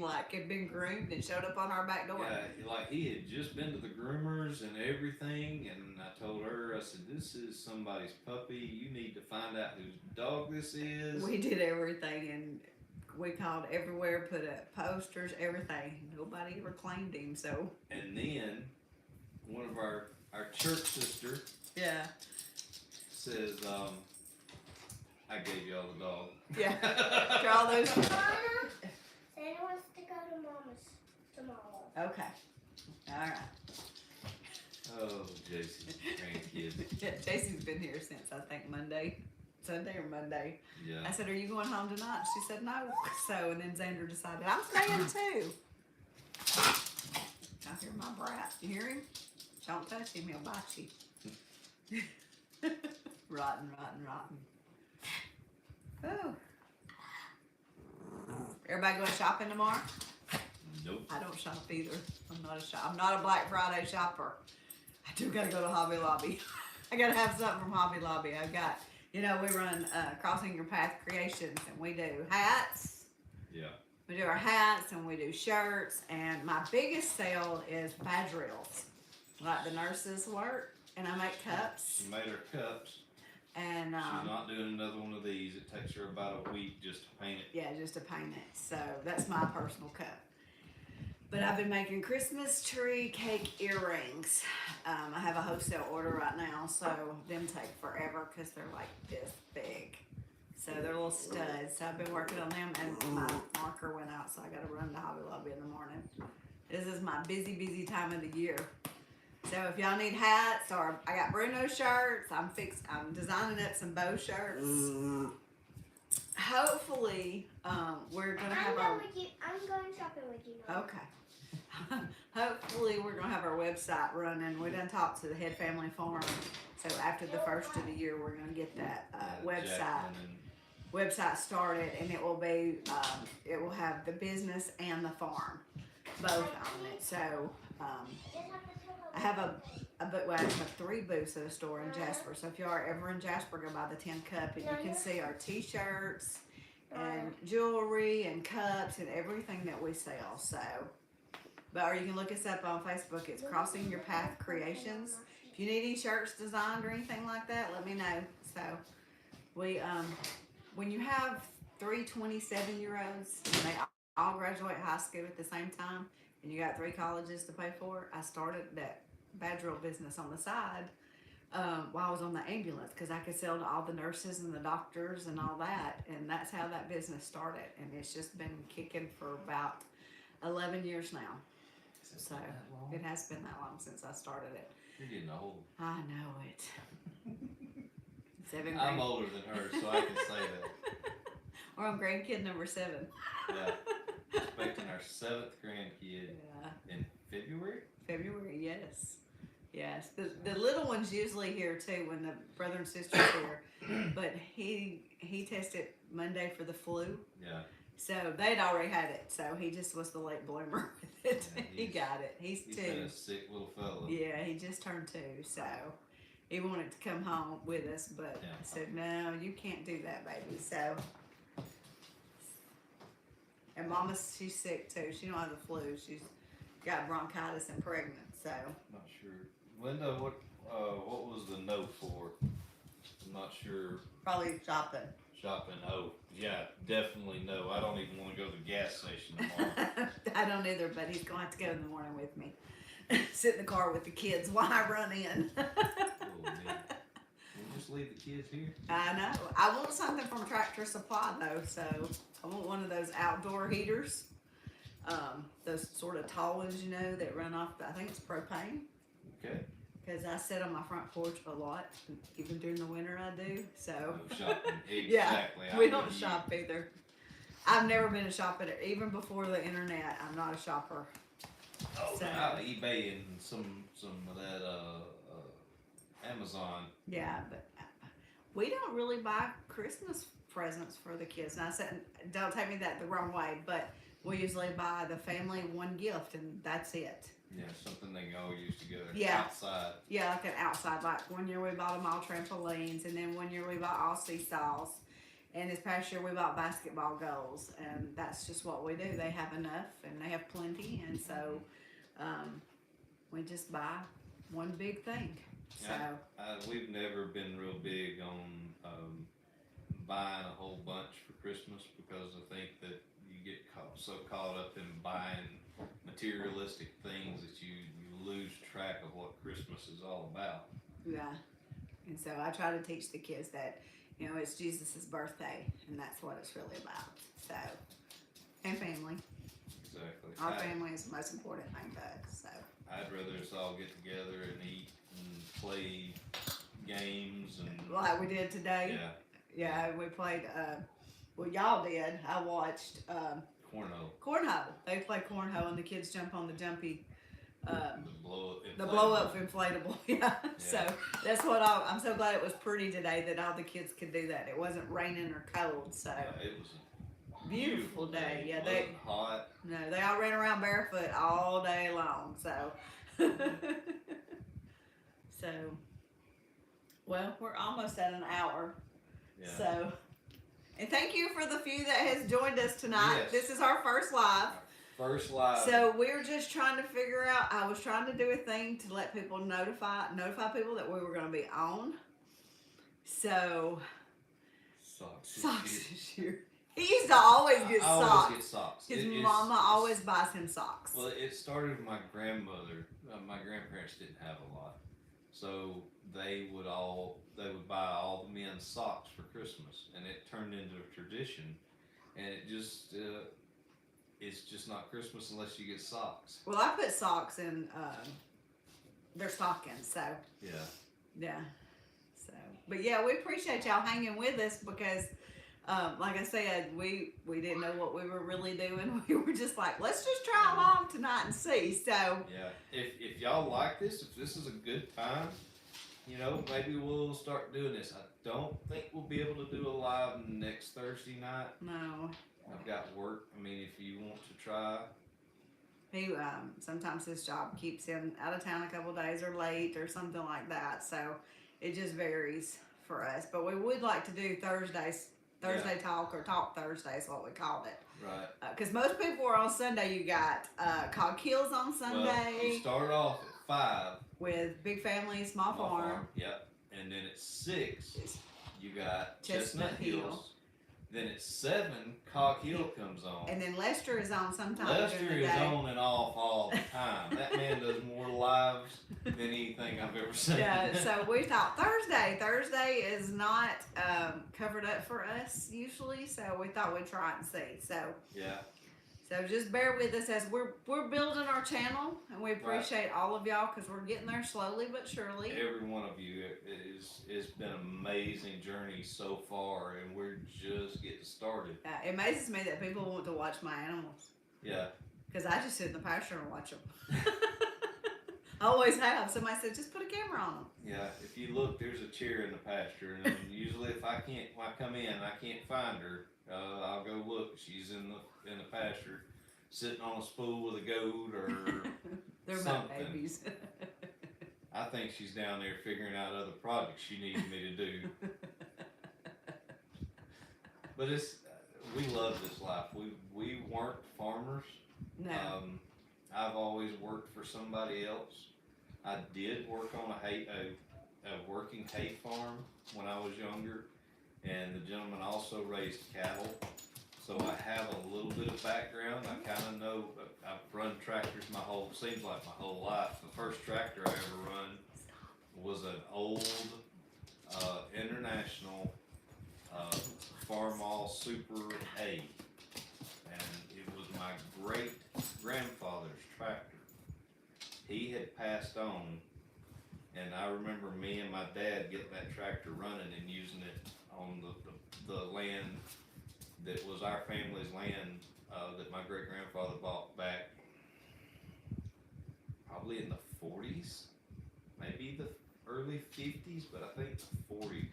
like had been groomed and showed up on our back door. Yeah, like he had just been to the groomers and everything, and I told her, I said, "This is somebody's puppy. You need to find out whose dog this is." We did everything, and we called everywhere, put up posters, everything. Nobody ever claimed him, so. And then one of our church sister Yeah. says, "I gave y'all the dog." Yeah. After all those. Mama, Santa wants to go to Mama's tomorrow. Okay. All right. Oh, Jason's grandkid. Yeah, Jason's been here since I think Sunday or Monday. Yeah. I said, "Are you going home tonight?" She said, "No." So, and then Xander decided, "I'm staying too." I hear my brat. You hear him? Don't touch him, he'll bite you. Rotten. Oh. Everybody going shopping tomorrow? Nope. I don't shop either. I'm not a Black Friday shopper. I do gotta go to Hobby Lobby. I gotta have something from Hobby Lobby. I've got, we run Crossing Your Path Creations, and we do hats. Yeah. We do our hats, and we do shirts, and my biggest sale is badge reels, like the nurses work, and I make cups. She made her cups. And She's not doing another one of these. It takes her about a week just to paint it. yeah, just to paint it. So that's my personal cup. But I've been making Christmas tree cake earrings. I have a wholesale order right now, so them take forever because they're like this big. So they're little studs. So I've been working on them, and my marker went out, so I got to run to Hobby Lobby in the morning. This is my busy time of the year. So if y'all need hats, or I got Bruno shirts, I'm designing up some bow shirts. Hopefully, we're gonna have I'm our going with you. I'm going shopping with you. Mom. okay. Hopefully, we're gonna have our website running. We done talked to the Head Family Farm, so after the first of the year, we're gonna get that website Jacqueline and website started, and it will be it will have the business and the farm both on it. So I have I have 3 booths at a store in Jasper. So if you are ever in Jasper, go by the 10 Cup, and you can see our t-shirts and jewelry and cups and everything that we sell. So, or you can look us up on Facebook. It's Crossing Your Path Creations. If you need any shirts designed or anything like that, let me know. So we when you have 3 27-year-olds and they all graduate high school at the same time, and you got 3 colleges to pay for, I started that badge reel business on the side while I was on the ambulance, because I could sell to all the nurses and the doctors and all that, and that's how that business started, and it's just been kicking for about 11 years now. So it has been that long since I started it. You're getting old. I know it. 7 I'm grand. older than her, so I can say that. We're on grandkid number 7. Yeah. Expecting our 7th grandkid Yeah. in February. February, yes. Yes. The little one's usually here too when the brother and sister's here. But he tested Monday for the flu. Yeah. So they'd already had it. So he just was the late bloomer with it. Yeah, He got it. He's He's 2. been a sick little fella. Yeah, he just turned 2. So he wanted to come home with us, but Yeah. I said, "No, you can't do that, baby." So, and she's sick too. She don't have the flu. She's got bronchitis and pregnant. So Not sure. Linda, what was the no for? I'm not sure. probably shopping. Shopping. Oh, yeah, definitely no. I don't even want to go to the gas station tomorrow. I don't either, but he's going to have to go in the morning with me. Sit in the car with the kids while I run in. Oh, man. We'll just leave the kids here. I know. I want something from Tractor Supply though, so I want one of those outdoor heaters. Those sort of tall ones, that run off. I think it's propane. Okay. Because I sit on my front porch a lot, even during the winter I do. So No shopping. yeah, Exactly. I we know don't you. shop either. I've never been a shopper, even before the internet. I'm not a shopper. Oh, So- now eBay and some of that Amazon. Yeah, but we don't really buy Christmas presents for the kids. And I said, don't take me that the wrong way, but we usually buy the family one gift, and that's it. Yeah, something they can all use together. Yeah. Outside. Yeah, like an outside. Like one year we bought them all trampolines, and then one year we bought all seesaws. And this past year we bought basketball goals, and that's just what we do. They have enough, and they have plenty, and so we just buy one big thing. So We've never been real big on buying a whole bunch for Christmas because I think that you get so caught up in buying materialistic things that you lose track of what Christmas is all about. yeah, and so I try to teach the kids that it's Jesus' birthday, and that's what it's really about. So, and family. Exactly. Our family is the most important thing to us. So I'd rather us all get together and eat and play games and like we did today. yeah, Yeah, we played. Well, y'all did. I watched cornhole. cornhole. They play cornhole, and the kids jump on the jumpy. The The blow up inflatable, yeah. So that's what I'm so glad it was pretty today that all the kids could do that. It wasn't raining or cold, so It was a beautiful day. Yeah, It they wasn't hot. no, they all ran around barefoot all day long. So, so well, we're almost at an hour. Yeah. So, and thank you for the few that has joined us tonight. Yes. This is our first live. First live. So we're just trying to figure out. I was trying to do a thing to let people notify people that we were going to be on. So socks this year. He used to always get I socks. always get socks. His It's- mama always buys him socks. Well, it started with my grandmother. My grandparents didn't have a lot, so they would buy all the men's socks for Christmas, and it turned into a tradition. And it just it's just not Christmas unless you get socks. Well, I put socks in their stockings. So Yeah. yeah. So, but yeah, we appreciate y'all hanging with us because. Like I said, we didn't know what we were really doing. We were just like, let's just try along tonight and see. So Yeah. If y'all like this, if this is a good time, maybe we'll start doing this. I don't think we'll be able to do a live next Thursday night. no, I've got work. I mean, if you want to try. he sometimes his job keeps him out of town a couple days or late or something like that. So it just varies for us. But we would like to do Thursday Talk or Talk Thursday is what we called it. Right. Because most people are on Sunday. You got Cog Hills on Well, you Sunday start off at 5. with Big Family, Small Farm. Yep. And then at 6, you got Chestnut Chestnut Hill. Hills. Then at 7, Cog Hill comes on. And then Lester is on sometime during Lester the is day. on and off all the time. That man does more lives than anything I've ever seen. Yeah, so we thought Thursday. Thursday is not covered up for us usually, so we thought we'd try it and see. So Yeah. just bear with us as we're building our channel, and we appreciate all of y'all because we're getting there slowly but surely. Every one of you it's been an amazing journey so far, and we're just getting started. It amazes me that people want to watch my animals Yeah. because I just sit in the pasture and watch them. I always have. Somebody said, just put a camera on them. Yeah, if you look, there's a chair in the pasture, and usually when I come in, I can't find her. I'll go look. She's in the pasture, sitting on a spool with a goat or They're my something. babies. I think she's down there figuring out other projects she needs me to do. But we love this life. We weren't farmers. No. I've always worked for somebody else. I did work on a working hay farm when I was younger, and the gentleman also raised cattle. So I have a little bit of background. I kind of know. I've run tractors seems like my whole life. The first tractor I ever run was an old International Farmall Super 8, and it was my great grandfather's tractor. He had passed on, and I remember me and my dad getting that tractor running and using it on the land that was our family's land that my great grandfather bought back probably in the 40s, maybe the early 50s, but I think the 40s.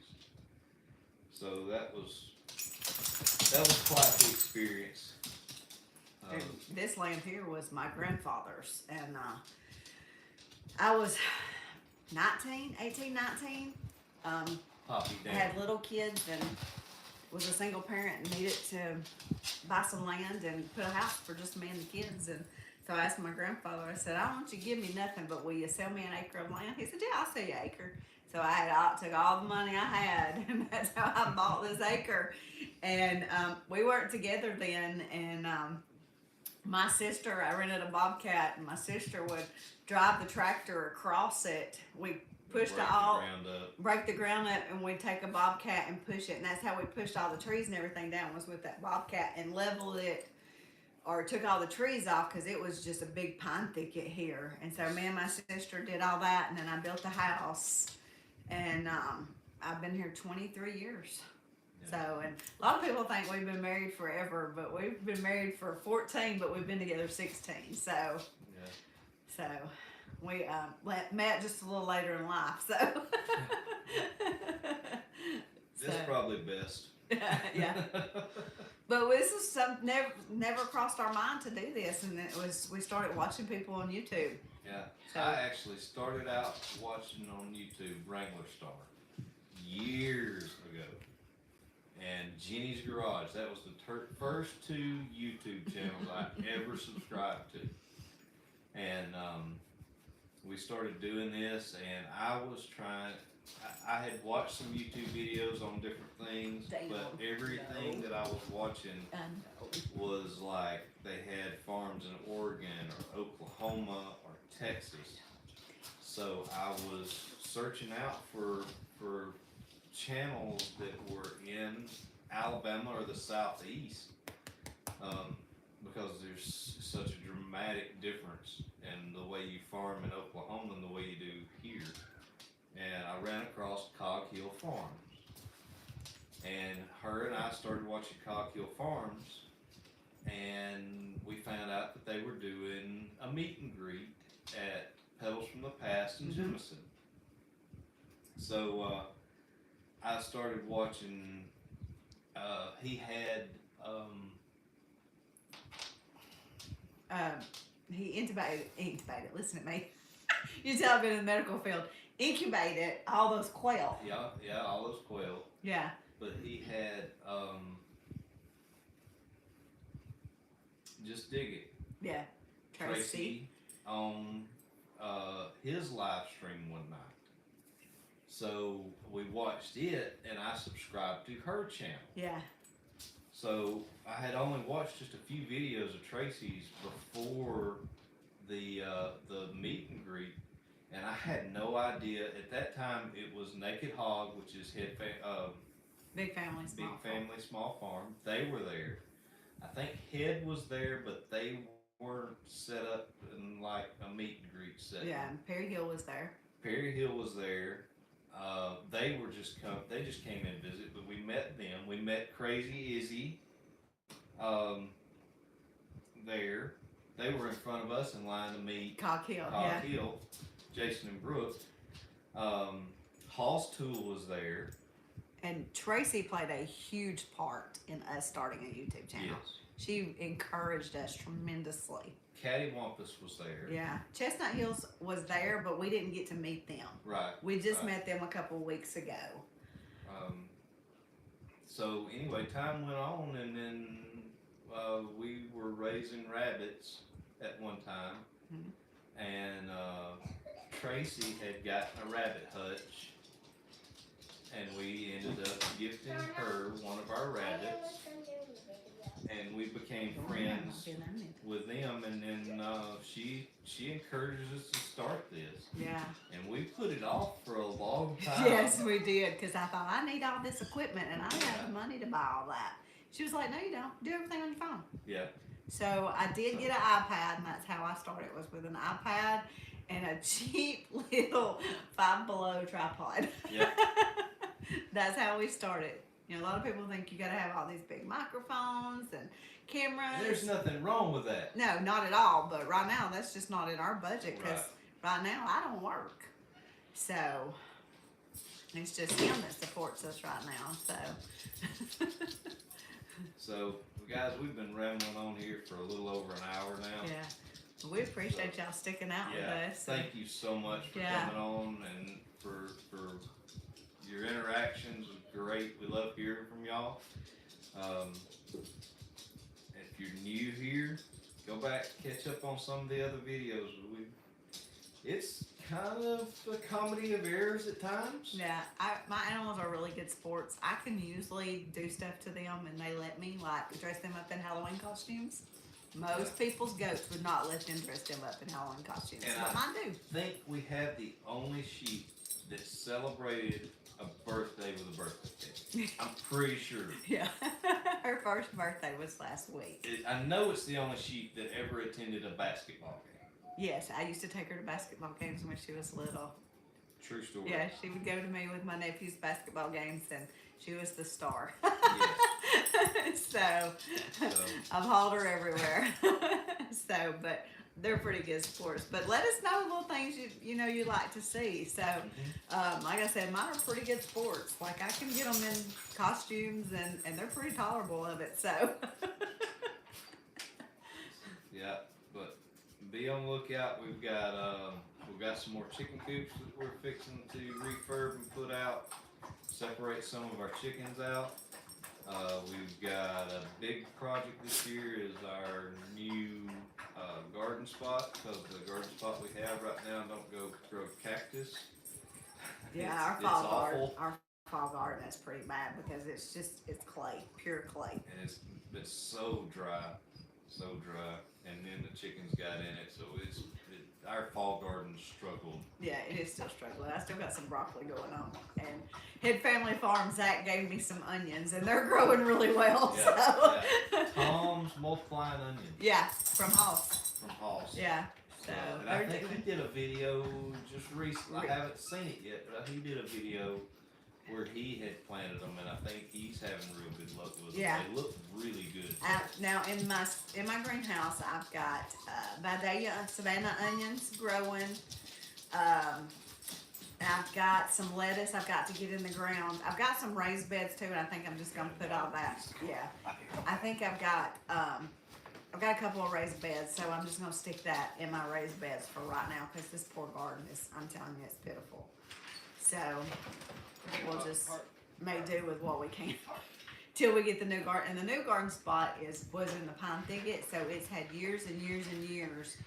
So that was quite the experience. And this land here was my grandfather's, and I was 18, 19. Poppy I down. had little kids and was a single parent and needed to buy some land and put a house for just me and the kids. And so I asked my grandfather, I said, I don't want you to give me nothing, but will you sell me an acre of land? He said, yeah, I'll sell you an acre. So took all the money I had, and that's how I bought this acre. And we weren't together then, and my sister, I rented a Bobcat, and my sister would drive the tractor across it. We pushed Break it all, the ground up. break the ground up, and we'd take a Bobcat and push it. And that's how we pushed all the trees and everything down, was with that Bobcat, and leveled it or took all the trees off because it was just a big pine thicket here. And so me and my sister did all that, and then I built a house. And I've been here 23 years. Yeah. So, and a lot of people think we've been married forever, but we've been married for 14, but we've been together 16. So, Yeah. so we met just a little later in life. So, This is probably best. yeah. But this is never crossed our mind to do this, and we started watching people on YouTube. Yeah. So, I actually started out watching on YouTube Wrangler Star years ago. And Jenny's Garage, that was the first two YouTube channels I ever subscribed to. And we started doing this, and I was I had watched some YouTube videos on different things, but everything that I was watching was like they had farms in Oregon or Oklahoma or Texas. So I was searching out for channels that were in Alabama or the Southeast, because there's such a dramatic difference in the way you farm in Oklahoma and the way you do here. And I ran across Cog Hill Farms, and her and I started watching Cog Hill Farms, and we found out that they were doing a meet and greet at Pebbles from the Past in Jemison. So I started watching. He had he intubated. Listen to me. You tell I've been in the medical field. Incubated all those quail. yeah, all those quail. Yeah. But he had just dig it. Yeah. Tracy. On his live stream one night. So we watched it, and I subscribed to her channel. Yeah. So I had only watched just a few videos of Tracy's before the meet and greet, and I had no idea at that time it was Naked Hog, which is Big Family Small Big Family Small Farm. They were there. I think Head was there, but they weren't set up in like a meet and greet setting. Yeah, and Perry Hill was there. Perry Hill was there. They just came in and visit, but we met them. We met Crazy Izzy there. They were in front of us in line to meet Cog Hill. Cog Hill, Jason and Brooke. Hall's Tool was there. And Tracy played a huge part in us starting a YouTube channel. Yes. She encouraged us tremendously. Cattywampus was there. Yeah. Chestnut Hills was there, but we didn't get to meet them. Right. We just right. met them a couple weeks ago. So anyway, time went on, and then we were raising rabbits at one time, and Tracy had gotten a rabbit hutch, and we ended up gifting her one of our rabbits, and we became friends with them, and then she encouraged us to start this. Yeah. And we put it off for a long time. Yes, we did, because I thought, I need all this equipment, and I don't have the money to buy all that. She was like, no, you don't. Do everything on your phone. Yeah. So I did get an iPad, and that's how I started, was with an iPad and a cheap little Five Below tripod. Yeah. That's how we started. You know, a lot of people think you got to have all these big microphones and cameras. There's nothing wrong with that. No, not at all. But right now, that's just not in our budget, because Right. right now I don't work. So it's just him that supports us right now. So. So, guys, we've been rambling on here for a little over an hour now. Yeah. We appreciate y'all sticking out with us. Thank you so much for Yeah. coming on and for your interactions. Was great. We love hearing from y'all. If you're new here, go back, catch up on some of the other videos. It's kind of a comedy of errors at times. Yeah, my animals are really good sports. I can usually do stuff to them and they let me, like dress them up in Halloween costumes. Most people's goats would not let them dress them up in Halloween costumes, And but mine do. I think we have the only sheep that celebrated a birthday with a birthday cake. I'm pretty sure. Yeah, her first birthday was last week. I know it's the only sheep that ever attended a basketball game. Yes, I used to take her to basketball games when she was little. True story. Yeah, she would go to me with my nephew's basketball games, and she was the star. So, I've hauled her everywhere. So, but they're pretty good sports. But let us know little things you know you like to see. So, like I said, mine are pretty good sports. Like I can get them in costumes, and they're pretty tolerable of it. So. Yeah, but be on the lookout. We've got some more chicken coops that we're fixing to refurb and put out. Separate some of our chickens out. We've got a big project this year is our new garden spot, because the garden spot we have right now don't go grow cactus. Yeah, It's our fall garden is pretty bad because it's clay, pure clay. And it's so dry, and then the chickens got in it, so our fall garden struggled. Yeah, it is still struggling. I still got some broccoli going on. And Head Family Farm, Zach gave me some onions, and they're growing really well. Yeah, so. Tom's multiplying onions Yeah, from Hoss. from Hoss. Yeah. So and I they're think he doing. did a video just recently. I haven't seen it yet, but he did a video where he had planted them, and I think he's having real good luck with them. Yeah. They look really good. Now in my greenhouse, I've got Vidalia Savannah onions growing. I've got some lettuce I've got to get in the ground. I've got some raised beds too, and I think I'm just gonna put all that. Yeah, I think I've got a couple of raised beds, so I'm just gonna stick that in my raised beds for right now because this poor garden is, I'm telling you, it's pitiful. So we'll just make do with what we can till we get the new garden. And the new garden spot was in the pine thicket, so it's had years and years and years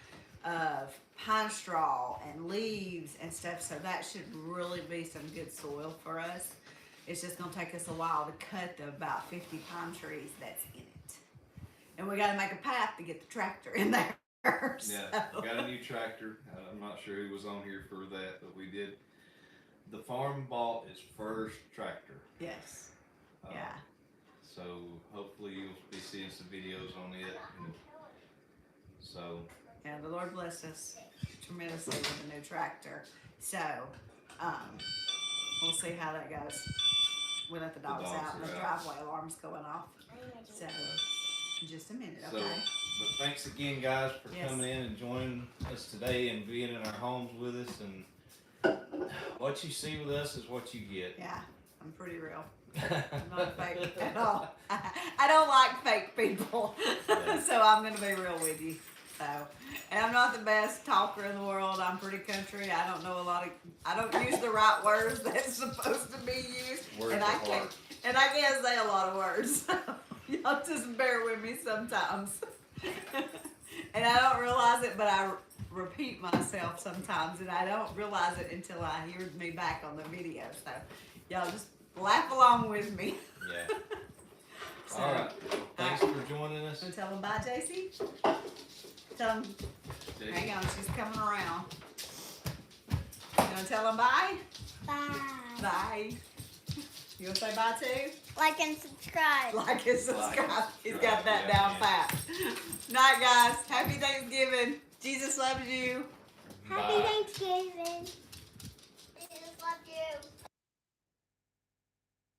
of pine straw and leaves and stuff, so that should really be some good soil for us. It's just gonna take us a while to cut the about 50 pine trees that's in it, and we got to make a path to get the tractor in there. Yeah, we got a new tractor. I'm not sure who was on here for that, but we did. The farm bought its first tractor. Yes. Uh, Yeah. So hopefully you'll be seeing some videos on it. And so. Yeah, the Lord blessed us tremendously with a new tractor. So, we'll see how that goes. We let the dogs out and the driveway alarm's going off. So, just a minute, So, okay? but thanks again, guys, for Yes. coming in and joining us today and being in our homes with us. And what you see with us is what you get. Yeah, I'm pretty real. I'm not fake at all. I don't like fake people. Yeah. So I'm going to be real with you. So, and I'm not the best talker in the world. I'm pretty country. I don't know I don't use the right words that's supposed to be used. Words and are I hard. can't say a lot of words. So y'all just bear with me sometimes. And I don't realize it, but I repeat myself sometimes, and I don't realize it until I hear me back on the video. So y'all just laugh along with me. Yeah. So, All right. Thanks for joining us. wanna tell them bye, JC? Tell them, Jason. hang on, she's coming around. You gonna tell them bye? Bye. Bye. You gonna say bye too? Like and subscribe. Like and subscribe. Like, He's got that yeah, down yeah. pat. Night, guys. Happy Thanksgiving. Jesus loves you. Happy Bye. Thanksgiving.